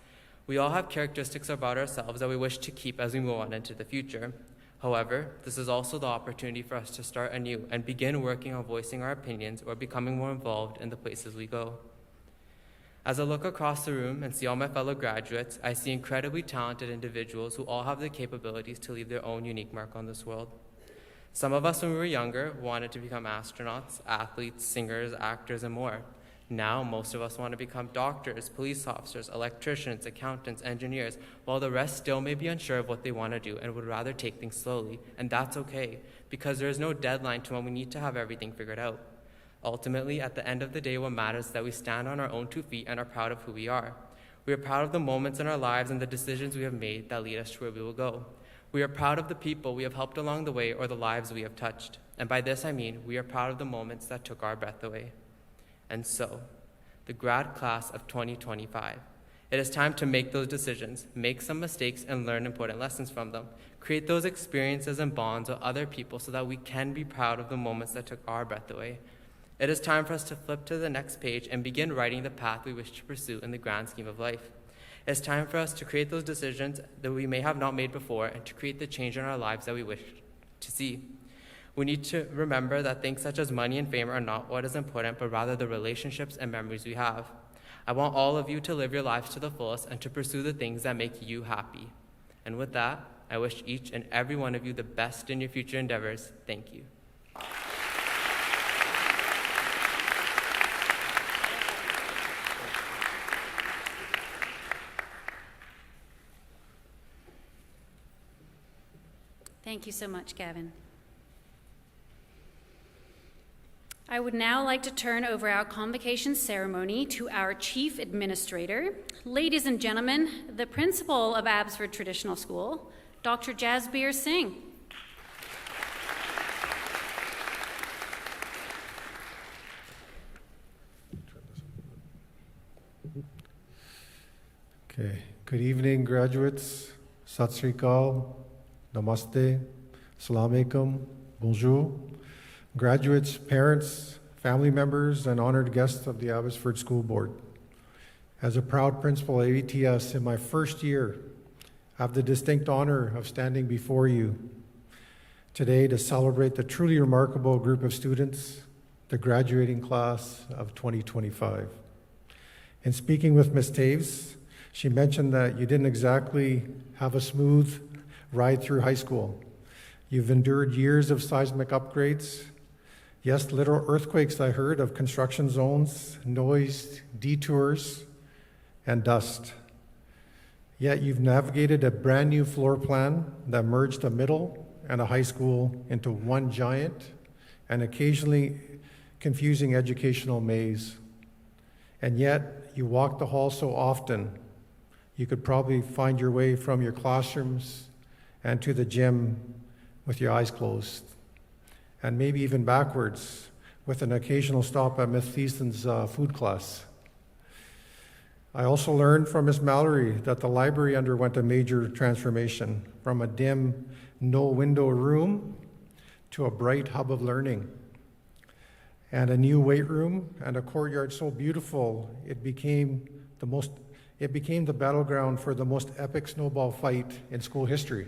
We all have characteristics about ourselves that we wish to keep as we move on into the future. However, this is also the opportunity for us to start anew and begin working on voicing our opinions or becoming more involved in the places we go. As I look across the room and see all my fellow graduates, I see incredibly talented individuals who all have the capabilities to leave their own unique mark on this world. Some of us, when we were younger, wanted to become astronauts, athletes, singers, actors, and more. Now, most of us want to become doctors, police officers, electricians, accountants, engineers, while the rest still may be unsure of what they want to do and would rather take things slowly. And that's okay, because there is no deadline to when we need to have everything figured out. Ultimately, at the end of the day, what matters is that we stand on our own 2 feet and are proud of who we are. We are proud of the moments in our lives and the decisions we have made that lead us to where we will go. We are proud of the people we have helped along the way or the lives we have touched. And by this I mean, we are proud of the moments that took our breath away. And so, the grad class of 2025. It is time to make those decisions, make some mistakes, and learn important lessons from them. Create those experiences and bonds with other people so that we can be proud of the moments that took our breath away. It is time for us to flip to the next page and begin writing the path we wish to pursue in the grand scheme of life. It's time for us to create those decisions that we may have not made before and to create the change in our lives that we wish to see. We need to remember that things such as money and fame are not what is important, but rather the relationships and memories we have. I want all of you to live your lives to the fullest and to pursue the things that make you happy. And with that, I wish each and every one of you the best in your future endeavors. Thank you. Thank you so much, Gavin. I would now like to turn over our convocation ceremony to our Chief Administrator. Ladies and gentlemen, the Principal of Abbotsford Traditional School, Dr. Jasbir Singh. Okay. Good evening, graduates. Sat Sri Akal, Namaste, Salam Alaikum, Bonjour. Graduates, parents, family members, and honored guests of the Abbotsford School Board. As a proud principal at ATS in my first year, I have the distinct honor of standing before you today to celebrate the truly remarkable group of students, the graduating class of 2025. In speaking with Ms. Taves, she mentioned that you didn't exactly have a smooth ride through high school. You've endured years of seismic upgrades. Yes, little earthquakes, I heard, of construction zones, noise, detours, and dust. Yet you've navigated a brand new floor plan that merged a middle and a high school into one giant and occasionally confusing educational maze. And yet you walk the hall so often, you could probably find your way from your classrooms and to the gym with your eyes closed, and maybe even backwards with an occasional stop at Miss Thiesen's food class. I also learned from Miss Mallory that the library underwent a major transformation from a dim, no-window room to a bright hub of learning, and a new weight room and a courtyard so beautiful it became the battleground for the most epic snowball fight in school history.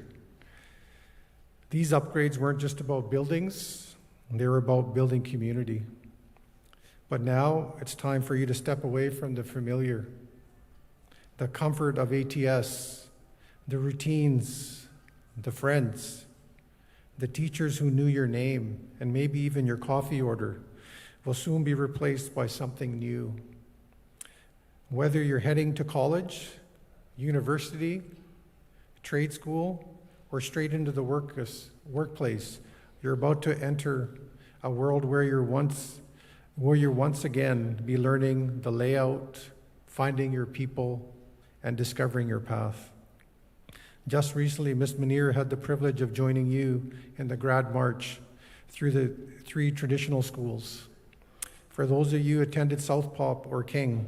These upgrades weren't just about buildings, they were about building community. But now it's time for you to step away from the familiar, the comfort of ATS, the routines, the friends, the teachers who knew your name, and maybe even your coffee order will soon be replaced by something new. Whether you're heading to college, university, trade school, or straight into the workplace, you're about to enter a world where you're once again be learning the layout, finding your people, and discovering your path. Just recently, Ms. Munir had the privilege of joining you in the grad march through the 3 traditional schools. For those of you who attended South Pop or King,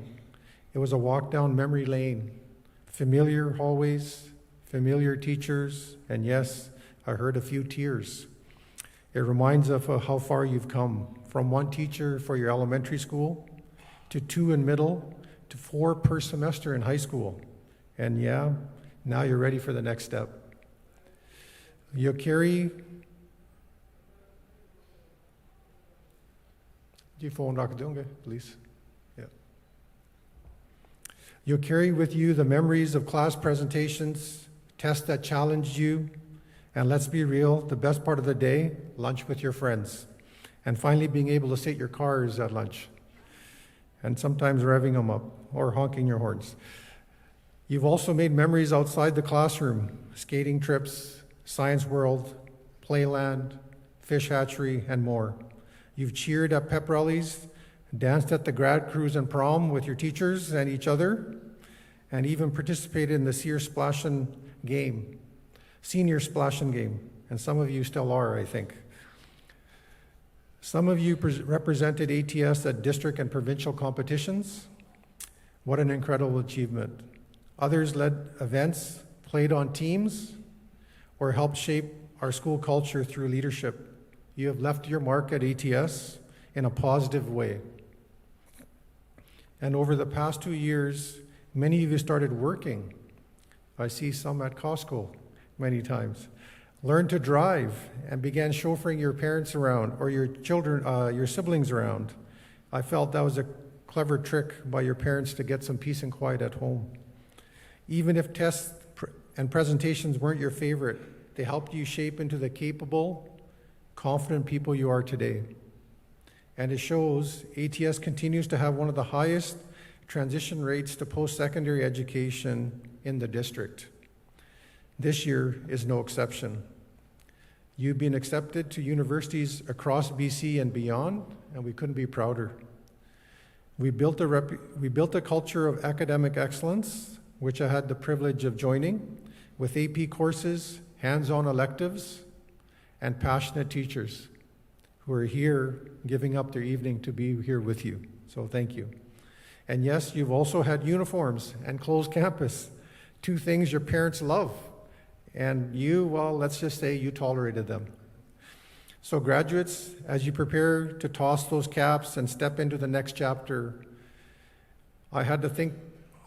it was a walk down memory lane, familiar hallways, familiar teachers, and yes, I heard a few tears. It reminds of how far you've come, from 1 teacher for your elementary school, to 2 in middle, to 4 per semester in high school. And yeah, now you're ready for the next step. You'll carry please. Yeah. You'll carry with you the memories of class presentations, tests that challenged you, and let's be real, the best part of the day, lunch with your friends, and finally being able to sit your cars at lunch, and sometimes revving them up or honking your horns. You've also made memories outside the classroom, skating trips, science world, playland, fish hatchery, and more. You've cheered at pep rallies, danced at the grad cruise and prom with your teachers and each other, and even participated in the senior splashing game, and some of you still are, I think. Some of you represented ATS at district and provincial competitions. What an incredible achievement. Others led events, played on teams, or helped shape our school culture through leadership. You have left your mark at ATS in a positive way. And over the past 2 years, many of you started working. I see some at Costco many times. Learned to drive and began chauffeuring your parents around or your children, your siblings around. I felt that was a clever trick by your parents to get some peace and quiet at home. Even if tests and presentations weren't your favorite, they helped you shape into the capable, confident people you are today. And it shows ATS continues to have one of the highest transition rates to post-secondary education in the district. This year is no exception. You've been accepted to universities across BC and beyond, and we couldn't be prouder. We built a culture of academic excellence, which I had the privilege of joining, with AP courses, hands-on electives, and passionate teachers who are here giving up their evening to be here with you. So thank you. And yes, you've also had uniforms and closed campus, two things your parents love. And you, well, let's just say you tolerated them. So graduates, as you prepare to toss those caps and step into the next chapter, I had to think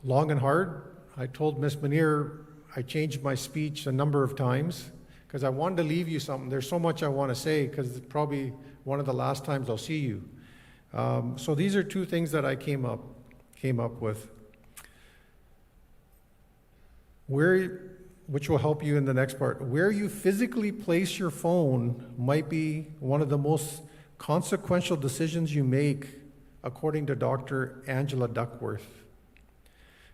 long and hard. I told Ms. Manier I changed my speech a number of times because I wanted to leave you something. There's so much I want to say because it's probably one of the last times I'll see you. So these are two things that I came up with. Which will help you in the next part. Where you physically place your phone might be one of the most consequential decisions you make, according to Dr. Angela Duckworth.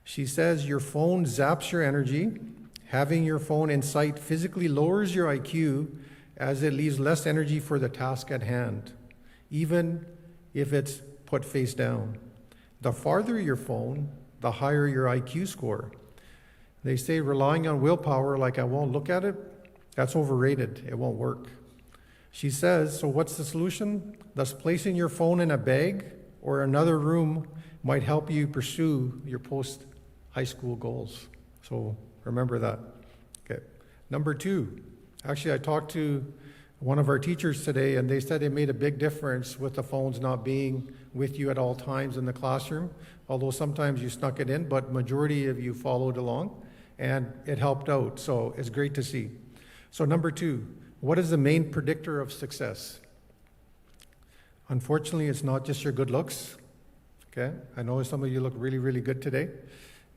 She says your phone zaps your energy. Having your phone in sight physically lowers your IQ as it leaves less energy for the task at hand, even if it's put face down. The farther your phone, the higher your IQ score. They say relying on willpower, like I won't look at it, that's overrated. It won't work. She says, so what's the solution? Thus, placing your phone in a bag or another room might help you pursue your post-high school goals. So remember that. Okay. Number two, actually I talked to one of our teachers today and they said it made a big difference with the phones not being with you at all times in the classroom, although sometimes you snuck it in, but majority of you followed along. And it helped out, so it's great to see. So number two, what is the main predictor of success? Unfortunately, it's not just your good looks, okay? I know some of you look really, really good today.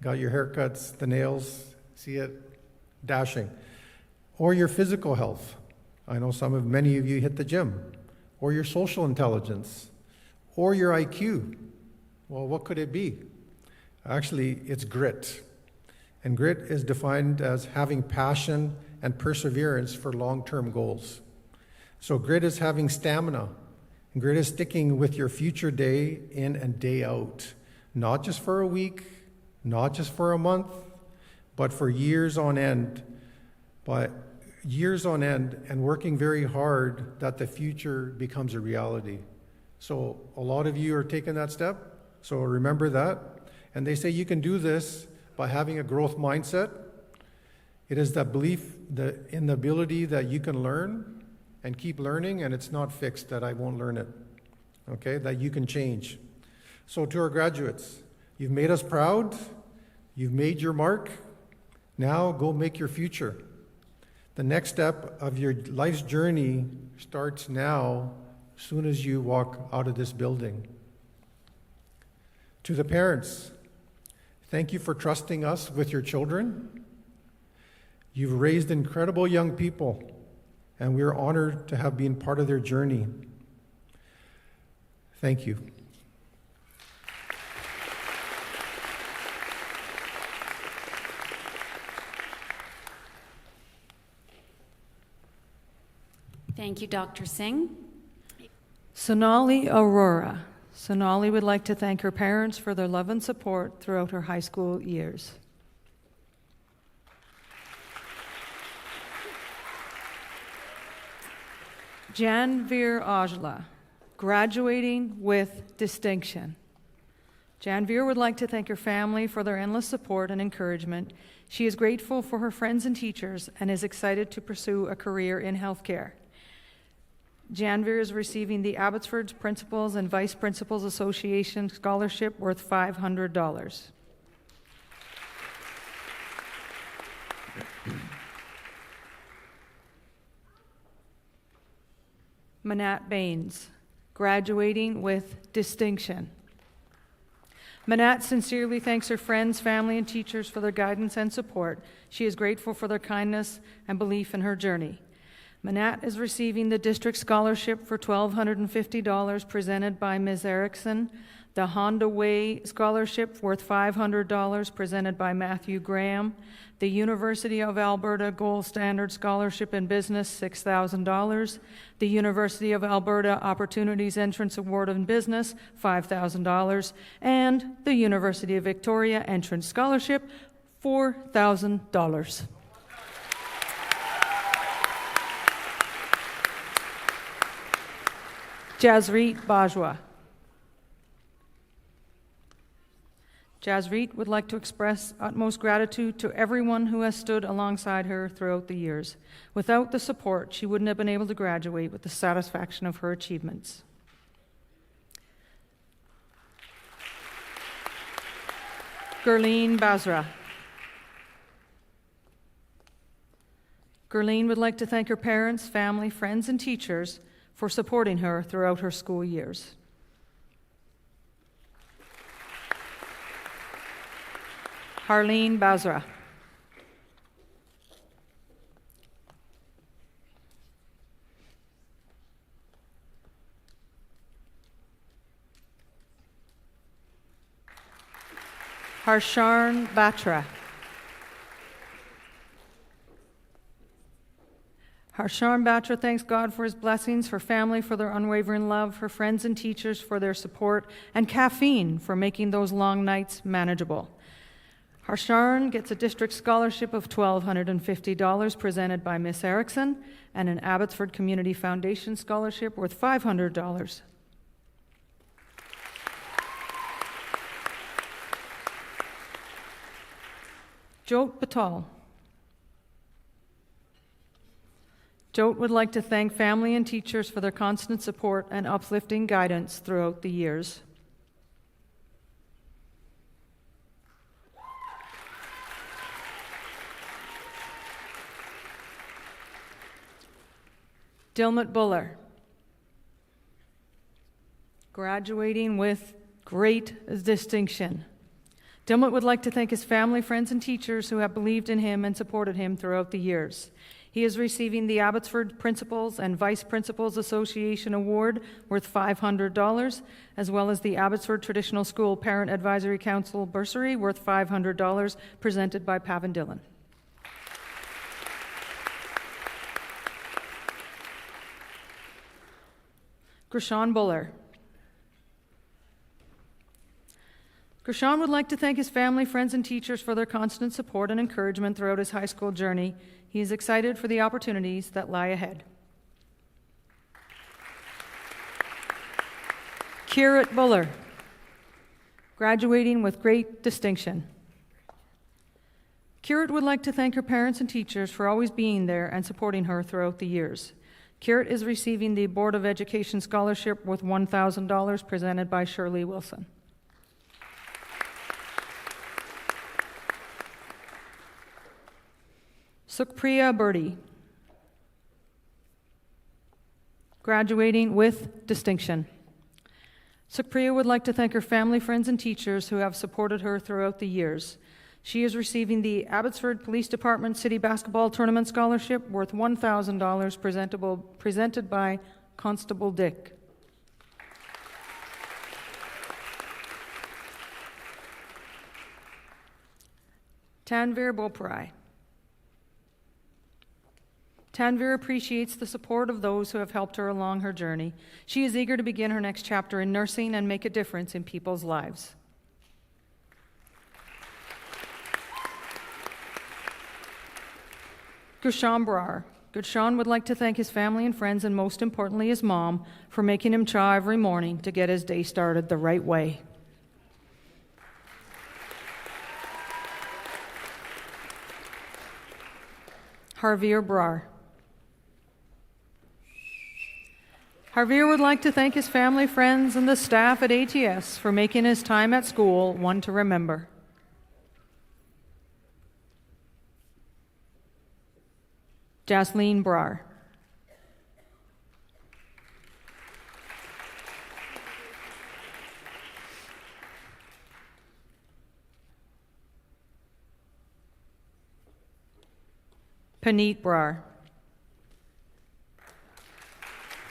Got your haircuts, the nails, see it, dashing. Or your physical health. I know many of you hit the gym. Or your social intelligence. Or your IQ. Well, what could it be? Actually, it's grit. And grit is defined as having passion and perseverance for long-term goals. So grit is having stamina. And grit is sticking with your future day in and day out. Not just for a week, not just for a month, but for years on end. And working very hard that the future becomes a reality. So a lot of you are taking that step. So remember that. And they say you can do this by having a growth mindset. It is that belief in the ability that you can learn and keep learning, and it's not fixed that I won't learn it, okay? That you can change. So to our graduates, you've made us proud, you've made your mark, now go make your future. The next step of your life's journey starts now, as soon as you walk out of this building. To the parents, thank you for trusting us with your children. You've raised incredible young people, and we are honored to have been part of their journey. Thank you. Thank you, Dr. Singh. Sonali Aurora. Sonali would like to thank her parents for their love and support throughout her high school years. Janveer Ajla, graduating with distinction. Janveer would like to thank her family for their endless support and encouragement. She is grateful for her friends and teachers and is excited to pursue a career in healthcare. Janveer is receiving the Abbotsford Principals and Vice Principals Association scholarship worth $500. Manat Baines, graduating with distinction. Manat sincerely thanks her friends, family, and teachers for their guidance and support. She is grateful for their kindness and belief in her journey. Manat is receiving the district scholarship for $1,250 presented by Ms. Erickson, the Honda Way Scholarship worth $500 presented by Matthew Graham, the University of Alberta Gold Standard Scholarship in Business $6,000, the University of Alberta Opportunities Entrance Award in Business $5,000, and the University of Victoria Entrance Scholarship $4,000. Jasreet Bajwa. Jasreet would like to express utmost gratitude to everyone who has stood alongside her throughout the years. Without the support, she wouldn't have been able to graduate with the satisfaction of her achievements. Gurleen Basra. Gurleen would like to thank her parents, family, friends, and teachers for supporting her throughout her school years. Harleen Basra. Harsharn Batra. Harsharn Batra thanks God for his blessings, for family, for their unwavering love, for friends and teachers, for their support, and caffeine for making those long nights manageable. Harsharn gets a district scholarship of $1,250 presented by Miss Erickson and an Abbotsford Community Foundation scholarship worth $500. Jot Batal. Jot would like to thank family and teachers for their constant support and uplifting guidance throughout the years. Dilmut Buller. Graduating with great distinction. Dilmut would like to thank his family, friends, and teachers who have believed in him and supported him throughout the years. He is receiving the Abbotsford Principals and Vice Principals Association Award worth $500, as well as the Abbotsford Traditional School Parent Advisory Council bursary worth $500, presented by Pavan Dillon. Grishan Buller. Grishan would like to thank his family, friends, and teachers for their constant support and encouragement throughout his high school journey. He is excited for the opportunities that lie ahead. Kirat Buller, graduating with great distinction. Kirat would like to thank her parents and teachers for always being there and supporting her throughout the years. Kirat is receiving the Board of Education scholarship worth $1,000 presented by Shirley Wilson. Sukhpriya Birdie, graduating with distinction. Sukhpriya would like to thank her family, friends, and teachers who have supported her throughout the years. She is receiving the Abbotsford Police Department City Basketball Tournament Scholarship worth $1,000 presented by Constable Dick. Tanvir Boparai. Tanvir appreciates the support of those who have helped her along her journey. She is eager to begin her next chapter in nursing and make a difference in people's lives. Gurshan Brar. Gurshan would like to thank his family and friends, and most importantly his mom, for making him cha every morning to get his day started the right way. Harveer Brar. Harveer would like to thank his family, friends, and the staff at ATS for making his time at school one to remember. Jasleen Brar. Paneet Brar.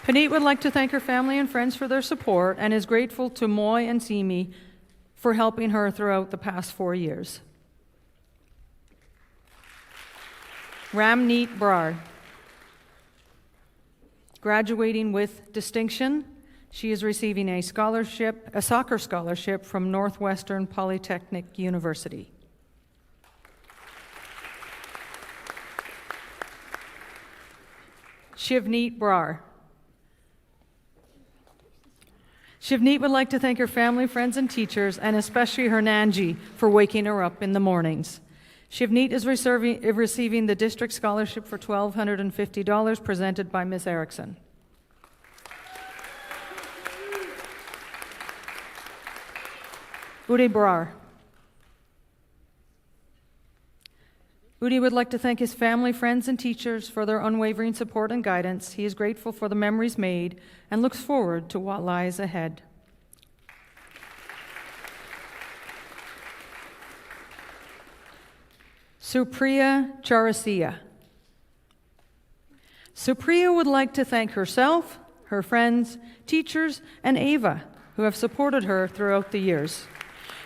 Panit would like to thank her family and friends for their support and is grateful to Moy and Simi for helping her throughout the past 4 years. Ramneet Brar, graduating with distinction. She is receiving a soccer scholarship from Northwestern Polytechnic University. Shivneet Brar. Shivneet would like to thank her family, friends, and teachers, and especially her Nanji for waking her up in the mornings. Shivneet is receiving the district scholarship for $1,250 presented by Ms. Erickson. Uday Brar. Uday would like to thank his family, friends, and teachers for their unwavering support and guidance. He is grateful for the memories made and looks forward to what lies ahead. Supriya Charasiya. Supriya would like to thank herself, her friends, teachers, and Ava, who have supported her throughout the years.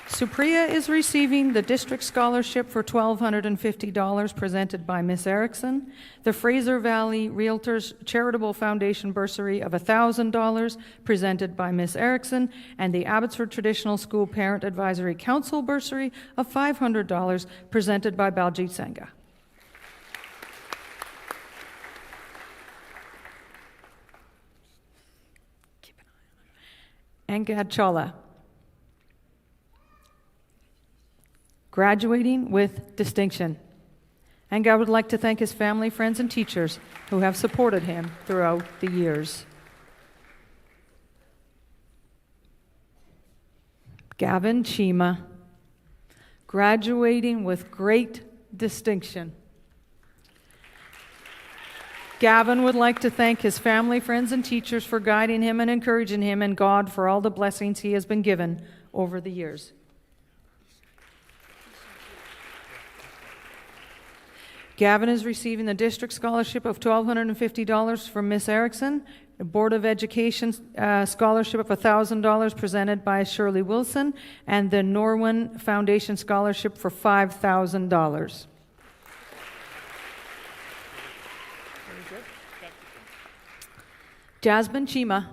Supriya is receiving the district scholarship for $1,250 presented by Ms. Erickson, the Fraser Valley Realtors Charitable Foundation bursary of $1,000 presented by Ms. Erickson, and the Abbotsford Traditional School Parent Advisory Council bursary of $500 presented by Baljit Sangha. Angad Chawla, graduating with distinction. Angad would like to thank his family, friends, and teachers who have supported him throughout the years. Gavin Chima, graduating with great distinction. Gavin would like to thank his family, friends, and teachers for guiding him and encouraging him, and God for all the blessings he has been given over the years. Gavin is receiving the district scholarship of $1,250 from Miss Erickson, a Board of Education scholarship of $1,000 presented by Shirley Wilson, and the Norwin Foundation scholarship for $5,000. Jasmine Chima.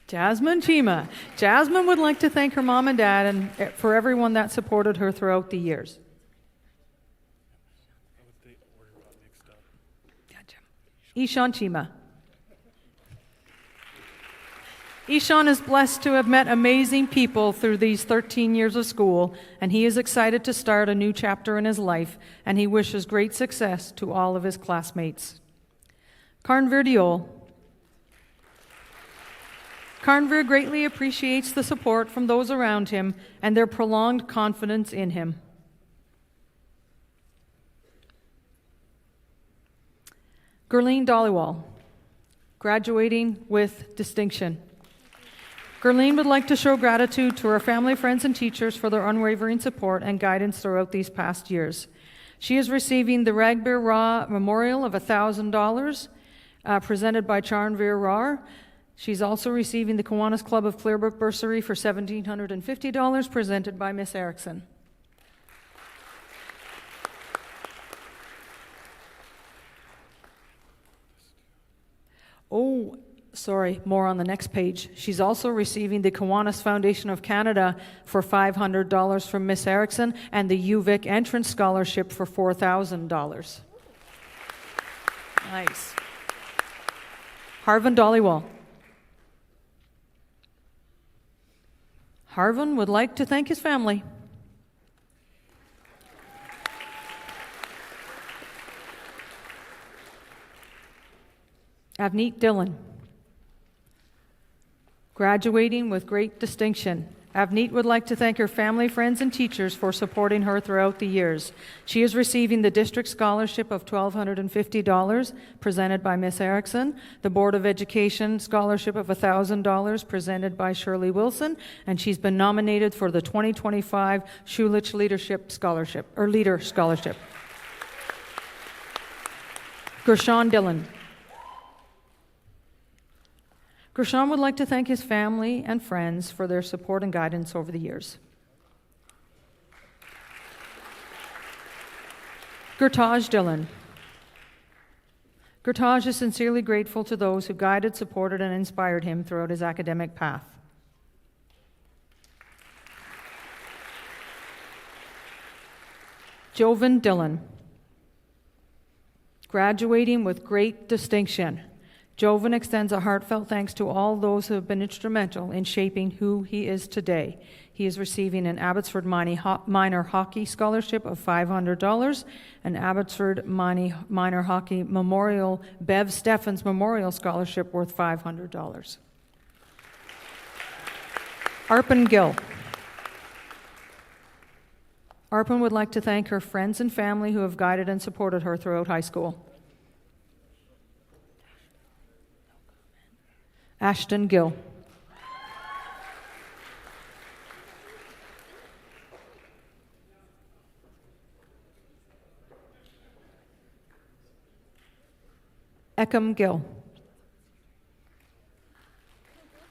Jasmine Chima. Jasmine would like to thank her mom and dad and for everyone that supported her throughout the years. Ishan Chima. Ishan is blessed to have met amazing people through these 13 years of school, and he is excited to start a new chapter in his life, and he wishes great success to all of his classmates. Karnvir Diol. Karnvir greatly appreciates the support from those around him and their prolonged confidence in him. Gurleen Dhaliwal, graduating with distinction. Gurleen would like to show gratitude to her family, friends, and teachers for their unwavering support and guidance throughout these past years. She is receiving the Ragbir Ra Memorial of $1,000 presented by Charnveer Rar. She's also receiving the Kiwanis Club of Clearbrook bursary for $1,750 presented by Miss Erickson. Oh, sorry, more on the next page. She's also receiving the Kiwanis Foundation of Canada for $500 from Miss Erickson and the UVic Entrance Scholarship for $4,000. Nice. Harvin Dhaliwal. Harvin would like to thank his family. Avneet Dillon. Graduating with great distinction. Avneet would like to thank her family, friends, and teachers for supporting her throughout the years. She is receiving the district scholarship of $1,250 presented by Miss Erickson, the Board of Education scholarship of $1,000 presented by Shirley Wilson, and she's been nominated for the 2025 Schulich Leadership Scholarship, or Leader Scholarship. Gershon Dillon. Gershon would like to thank his family and friends for their support and guidance over the years. Gertaj Dillon. Gertaj is sincerely grateful to those who guided, supported, and inspired him throughout his academic path. Jovan Dillon. Graduating with great distinction, Jovan extends a heartfelt thanks to all those who have been instrumental in shaping who he is today. He is receiving an Abbotsford Minor Hockey Scholarship of $500, an Abbotsford Minor Hockey Memorial Bev Steffens Memorial Scholarship worth $500. Arpan Gill. Arpan would like to thank her friends and family who have guided and supported her throughout high school. Ashton Gill. Ekam Gill.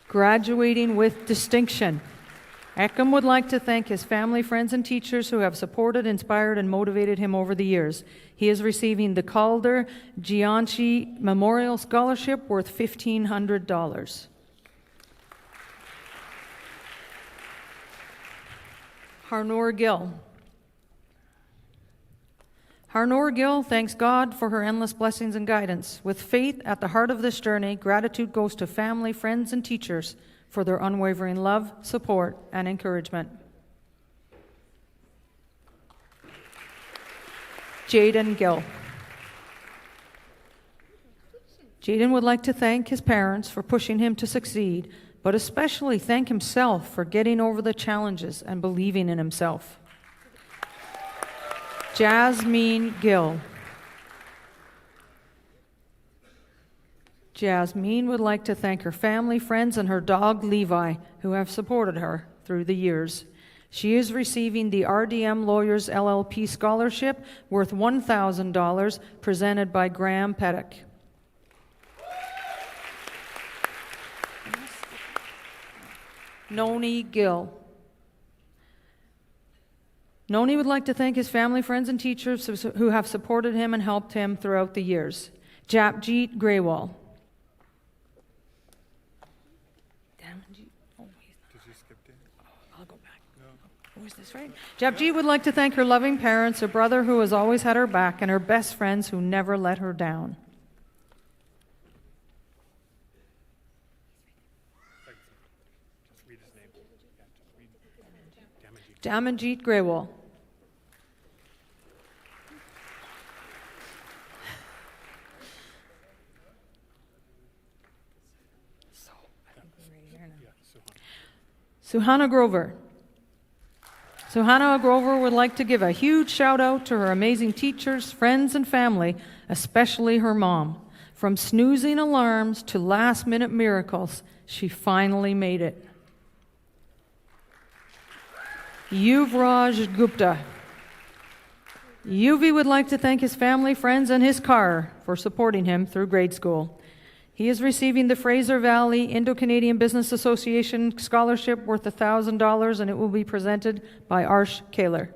Graduating with distinction, Ekam would like to thank his family, friends, and teachers who have supported, inspired, and motivated him over the years. He is receiving the Calder Gianchi Memorial Scholarship worth $1,500. Harnoor Gill. Harnoor Gill thanks God for her endless blessings and guidance. With faith at the heart of this journey, gratitude goes to family, friends, and teachers for their unwavering love, support, and encouragement. Jaden Gill. Jaden would like to thank his parents for pushing him to succeed, but especially thank himself for getting over the challenges and believing in himself. Jasmine Gill. Jasmine would like to thank her family, friends, and her dog Levi, who have supported her through the years. She is receiving the RDM Lawyers LLP Scholarship worth $1,000 presented by Graham Pettick. Noni Gill. Noni would like to thank his family, friends, and teachers who have supported him and helped him throughout the years. Japjeet Greywall. Was this right? Japjeet would like to thank her loving parents, her brother who has always had her back, and her best friends who never let her down. Damanjeet Greywall. Suhana Grover. Suhana Grover would like to give a huge shout out to her amazing teachers, friends, and family, especially her mom. From snoozing alarms to last-minute miracles, she finally made it. Yuvraj Gupta. Yuvi would like to thank his family, friends, and his car for supporting him through grade school. He is receiving the Fraser Valley Indo-Canadian Business Association Scholarship worth $1,000, and it will be presented by Arsh Kaler.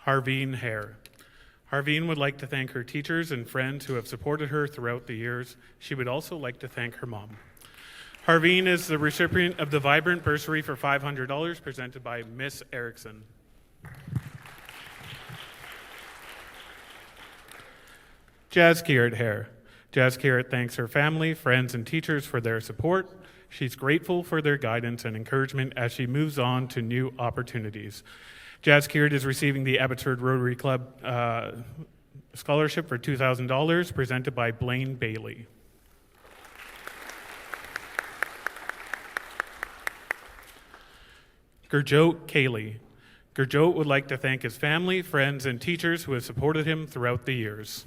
Harveen Hare. Harveen would like to thank her teachers and friends who have supported her throughout the years. She would also like to thank her mom. Harveen is the recipient of the Vibrant Bursary for $500 presented by Miss Erickson. Jazz Keart Hare. Jazz Keart thanks her family, friends, and teachers for their support. She's grateful for their guidance and encouragement as she moves on to new opportunities. Jazz Keart is receiving the Abbotsford Rotary Club scholarship for $2,000 presented by Blaine Bailey. Gurjot Cayley. Gurjot would like to thank his family, friends, and teachers who have supported him throughout the years.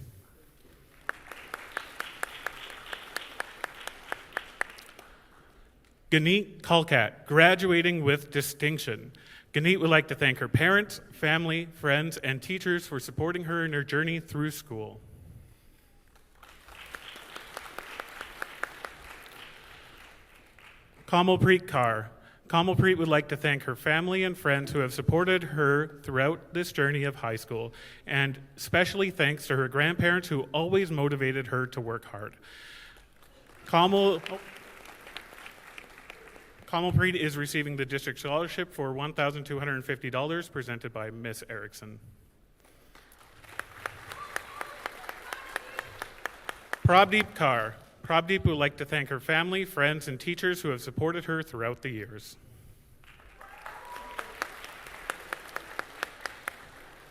Ganeet Kalkat, graduating with distinction. Ganeet would like to thank her parents, family, friends, and teachers for supporting her in her journey through school. Kamalpreet Kaur. Kamalpreet would like to thank her family and friends who have supported her throughout this journey of high school, and especially thanks to her grandparents who always motivated her to work hard. Kamalpreet is receiving the district scholarship for $1,250 presented by Miss Erickson. Prabdeep Kaur. Prabdeep would like to thank her family, friends, and teachers who have supported her throughout the years.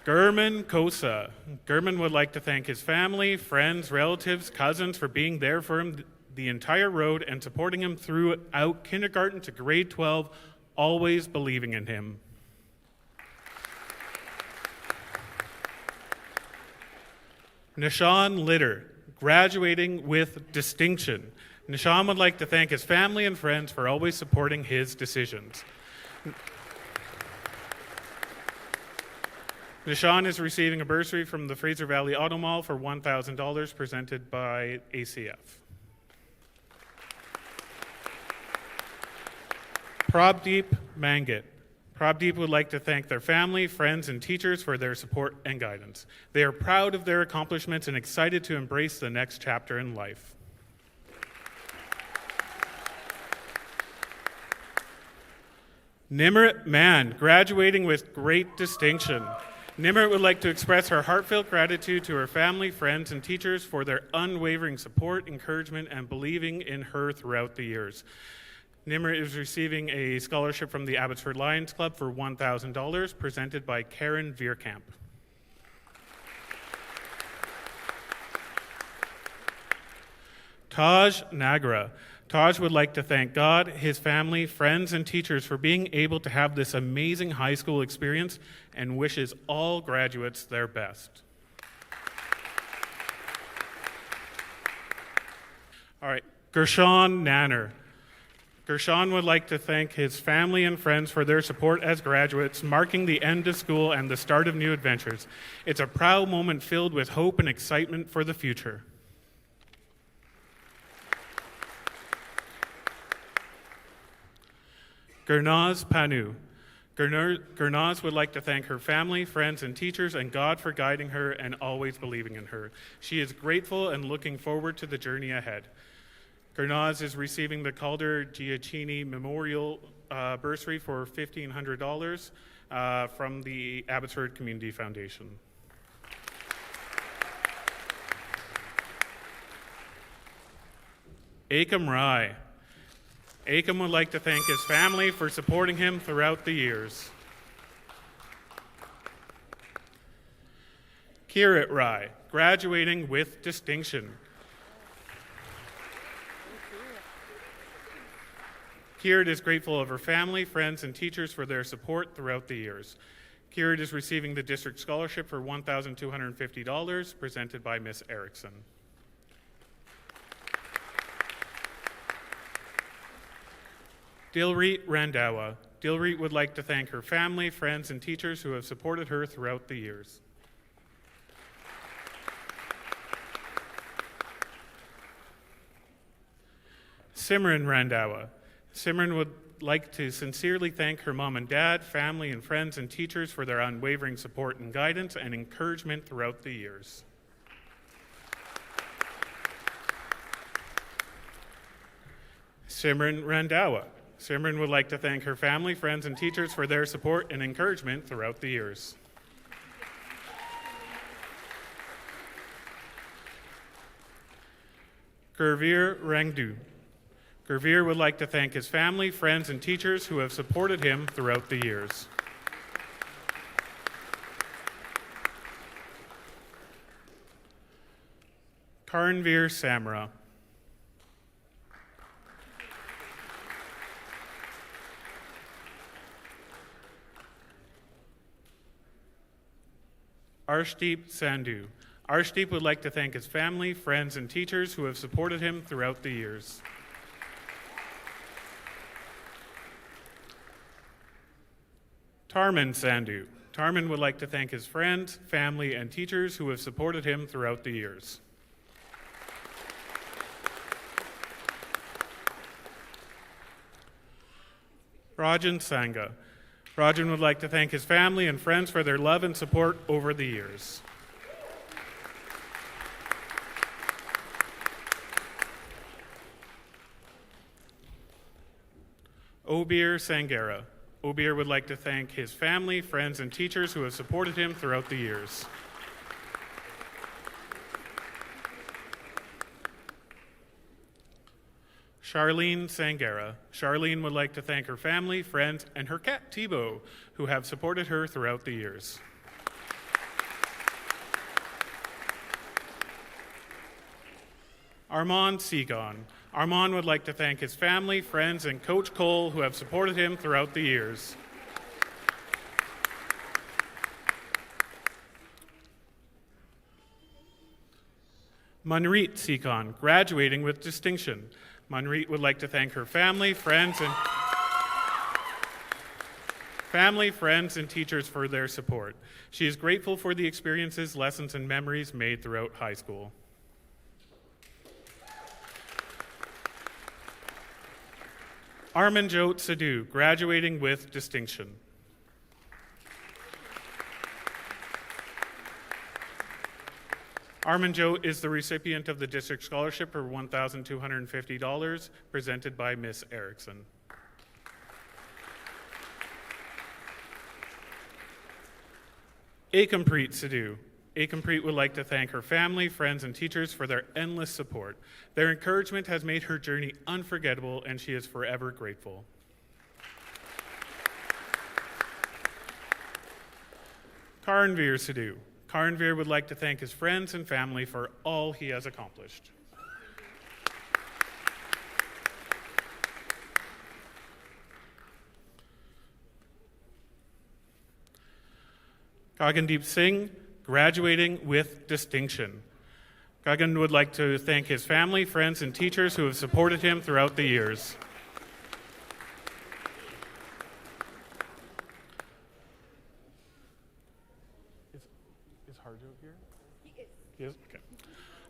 Gurman Kosa. Gurman would like to thank his family, friends, relatives, cousins for being there for him the entire road and supporting him throughout kindergarten to grade 12, always believing in him. Nishan Litter, graduating with distinction. Nishan would like to thank his family and friends for always supporting his decisions. Nishan is receiving a bursary from the Fraser Valley Auto Mall for $1,000 presented by ACF. Prabdeep Mangat. Prabdeep would like to thank their family, friends, and teachers for their support and guidance. They are proud of their accomplishments and excited to embrace the next chapter in life. Nimrit Mann, graduating with great distinction. Nimrit would like to express her heartfelt gratitude to her family, friends, and teachers for their unwavering support, encouragement, and believing in her throughout the years. Nimrit is receiving a scholarship from the Abbotsford Lions Club for $1,000 presented by Karen Veerkamp. Taj Nagra. Taj would like to thank God, his family, friends, and teachers for being able to have this amazing high school experience and wishes all graduates their best. All right, Gershon Nanner. Gershon would like to thank his family and friends for their support as graduates, marking the end of school and the start of new adventures. It's a proud moment filled with hope and excitement for the future. Gurnaz Panu. Gurnaz would like to thank her family, friends, and teachers and God for guiding her and always believing in her. She is grateful and looking forward to the journey ahead. Gurnaz is receiving the Calder Giacchini Memorial Bursary for $1,500 from the Abbotsford Community Foundation. Akam Rai. Akam would like to thank his family for supporting him throughout the years. Kirit Rai, graduating with distinction. Kirit is grateful of her family, friends, and teachers for their support throughout the years. Kirit is receiving the district scholarship for $1,250 presented by Miss Erickson. Dilreet Randawa. Dilreet would like to thank her family, friends, and teachers who have supported her throughout the years. Simran Randawa. Simran would like to sincerely thank her mom and dad, family, and friends and teachers for their unwavering support and guidance and encouragement throughout the years. Simran Randawa. Simran would like to thank her family, friends, and teachers for their support and encouragement throughout the years. Gurveer Rangdu. Gurveer would like to thank his family, friends, and teachers who have supported him throughout the years. Karanveer Samra. Arshdeep Sandhu. Arshdeep would like to thank his family, friends, and teachers who have supported him throughout the years. Tarman Sandhu. Tarman would like to thank his friends, family, and teachers who have supported him throughout the years. Rajan Sangha. Rajan would like to thank his family and friends for their love and support over the years. Obir Sangera. Obir would like to thank his family, friends, and teachers who have supported him throughout the years. Charlene Sangera. Charlene would like to thank her family, friends, and her cat Tebow, who have supported her throughout the years. Armand Segon. Armand would like to thank his family, friends, and Coach Cole, who have supported him throughout the years. Manreet Segon, graduating with distinction. Manreet would like to thank her family, friends, and teachers for their support. She is grateful for the experiences, lessons, and memories made throughout high school. Armanjot Sadhu, graduating with distinction. Armanjot is the recipient of the district scholarship for $1,250 presented by Miss Erickson. Akampreet Sadhu. Akampreet would like to thank her family, friends, and teachers for their endless support. Their encouragement has made her journey unforgettable, and she is forever grateful. Karanveer Sadhu. Karanveer would like to thank his friends and family for all he has accomplished. Gagandeep Singh, graduating with distinction. Gagan would like to thank his family, friends, and teachers who have supported him throughout the years. Is Harjot here? He is? Okay.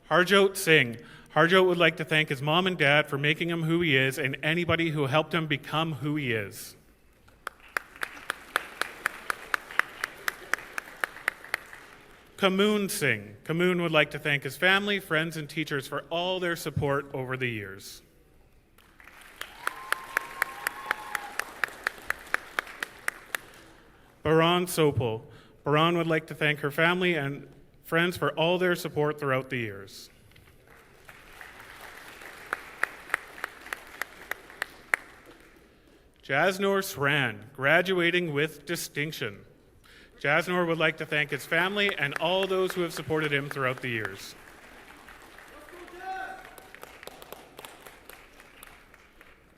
Harjot Singh. Harjot would like to thank his mom and dad for making him who he is and anybody who helped him become who he is. Kamoon Singh. Kamoon would like to thank his family, friends, and teachers for all their support over the years. Baran Sopal. Baran would like to thank her family and friends for all their support throughout the years. Jasnor Sran, graduating with distinction. Jasnor would like to thank his family and all those who have supported him throughout the years.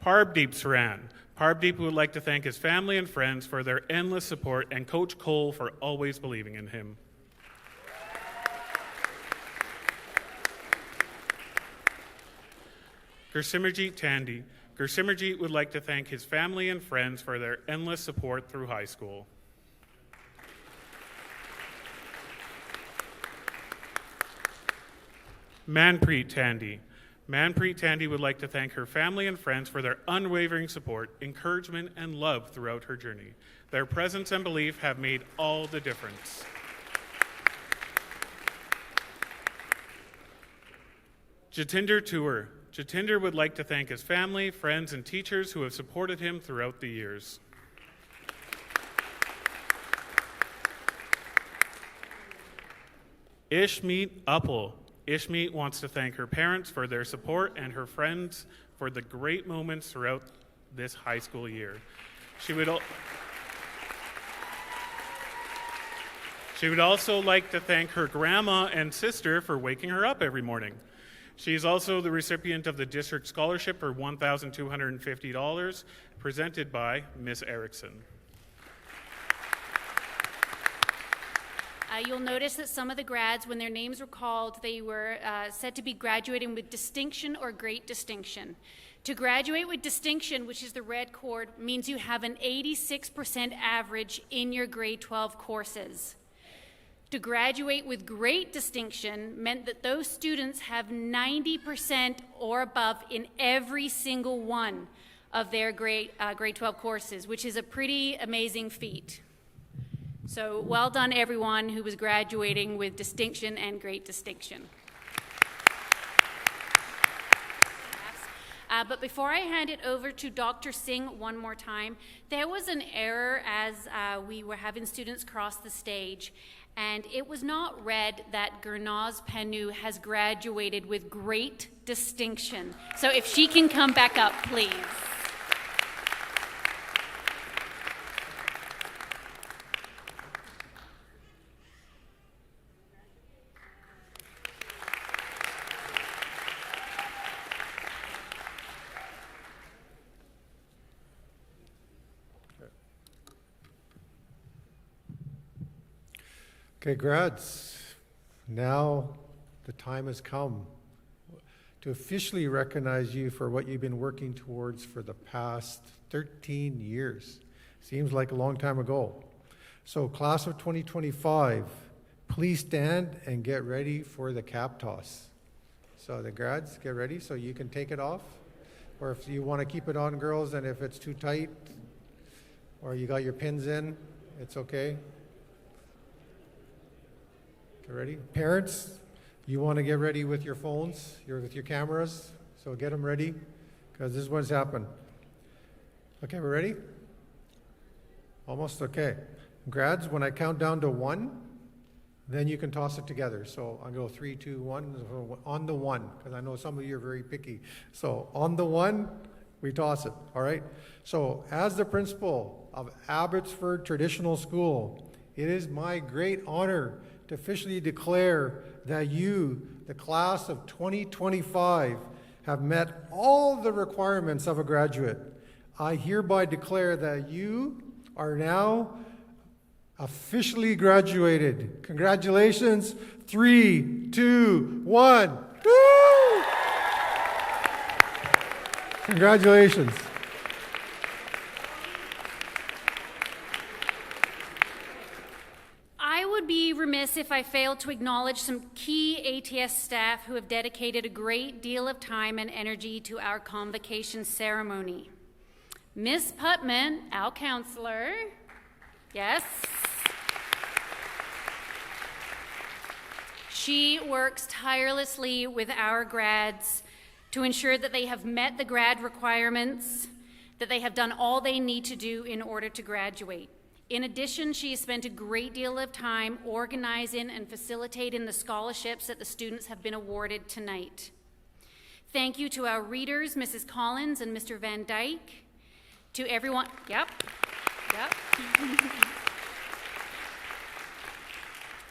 Parbdeep Saran. Parbdeep would like to thank his family and friends for their endless support and Coach Cole for always believing in him. Gursimerjeet Tandy. Gursimerjeet would like to thank his family and friends for their endless support through high school. Manpreet Tandy. Manpreet Tandy would like to thank her family and friends for their unwavering support, encouragement, and love throughout her journey. Their presence and belief have made all the difference. Jatinder Tour. Jatinder would like to thank his family, friends, and teachers who have supported him throughout the years. Ishmeet Uppal. Ishmeet wants to thank her parents for their support and her friends for the great moments throughout this high school year. She would also like to thank her grandma and sister for waking her up every morning. She is also the recipient of the district scholarship for $1,250 presented by Miss Erickson. You'll notice that some of the grads, when their names were called, they were said to be graduating with distinction or great distinction. To graduate with distinction, which is the red cord, means you have an 86% average in your grade 12 courses. To graduate with great distinction meant that those students have 90% or above in every single one of their grade 12 courses, which is a pretty amazing feat. So well done, everyone who was graduating with distinction and great distinction. But before I hand it over to Dr. Singh one more time, there was an error as we were having students cross the stage, and it was not read that Gurnaz Panu has graduated with great distinction. So if she can come back up, please. Okay, grads, now the time has come to officially recognize you for what you've been working towards for the past 13 years. Seems like a long time ago. So, class of 2025, please stand and get ready for the cap toss. So the grads, get ready so you can take it off. Or if you want to keep it on, girls, and if it's too tight, or you got your pins in, it's okay. Ready? Parents, you want to get ready with your phones, with your cameras, so get them ready, because this is what's happened. Okay, we're ready? Almost okay. Grads, when I count down to 1, then you can toss it together. So I'll go 3, 2, 1, on the 1, because I know some of you are very picky. So on the 1, we toss it, all right? So as the principal of Abbotsford Traditional School, it is my great honor to officially declare that you, the class of 2025, have met all the requirements of a graduate. I hereby declare that you are now officially graduated. Congratulations. 3, 2, 1. Woo! Congratulations. I would be remiss if I failed to acknowledge some key ATS staff who have dedicated a great deal of time and energy to our convocation ceremony. Miss Putman, our counselor, yes. She works tirelessly with our grads to ensure that they have met the grad requirements, that they have done all they need to do in order to graduate. In addition, she has spent a great deal of time organizing and facilitating the scholarships that the students have been awarded tonight. Thank you to our readers, Mrs. Collins and Mr. Van Dyke, to everyone, yep.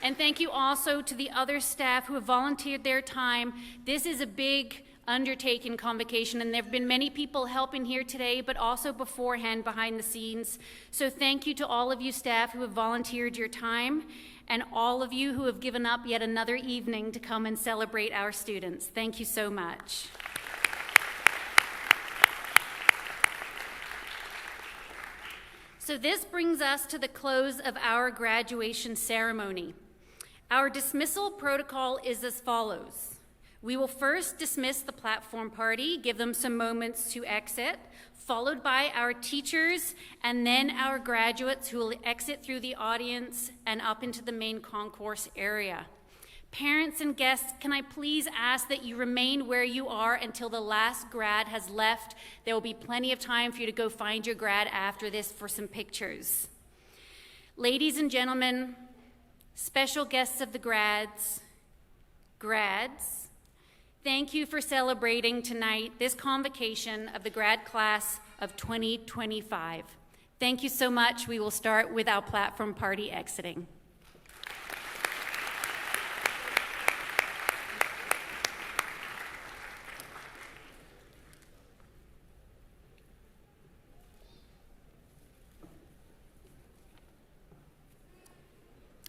And thank you also to the other staff who have volunteered their time. This is a big undertaking convocation, and there have been many people helping here today, but also beforehand behind the scenes. So thank you to all of you staff who have volunteered your time, and all of you who have given up yet another evening to come and celebrate our students. Thank you so much. So this brings us to the close of our graduation ceremony. Our dismissal protocol is as follows. We will first dismiss the platform party, give them some moments to exit, followed by our teachers and then our graduates who will exit through the audience and up into the main concourse area. Parents and guests, can I please ask that you remain where you are until the last grad has left? There will be plenty of time for you to go find your grad after this for some pictures. Ladies and gentlemen, special guests of the grads, thank you for celebrating tonight this convocation of the grad class of 2025. Thank you so much. We will start with our platform party exiting.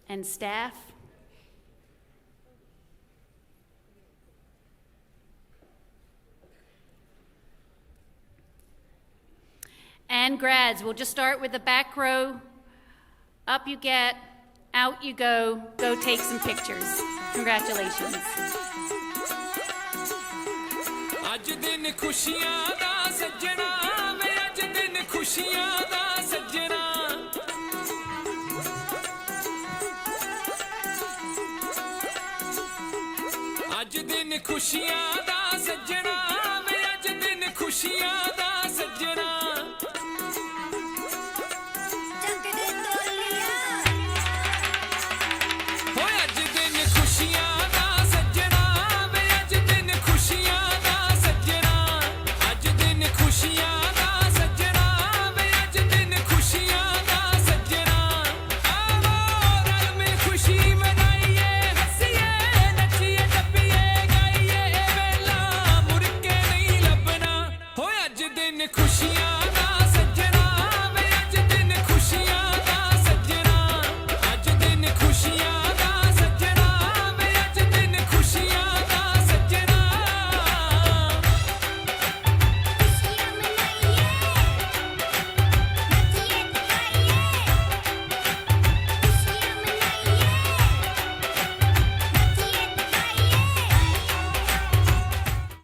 And staff, And grads, we'll just start with the back row. Up you get, out you go take some pictures. Congratulations. ਅੱਜ ਦਿਨ ਖੁਸ਼ੀਆਂ ਦਾ ਸੱਜਣਾ ਵੇ ਅੱਜ ਦਿਨ ਖੁਸ਼ੀਆਂ ਦਾ ਸੱਜਣਾ ਅੱਜ ਦਿਨ ਖੁਸ਼ੀਆਂ ਦਾ ਸੱਜਣਾ ਵੇ ਅੱਜ ਦਿਨ ਖੁਸ਼ੀਆਂ ਦਾ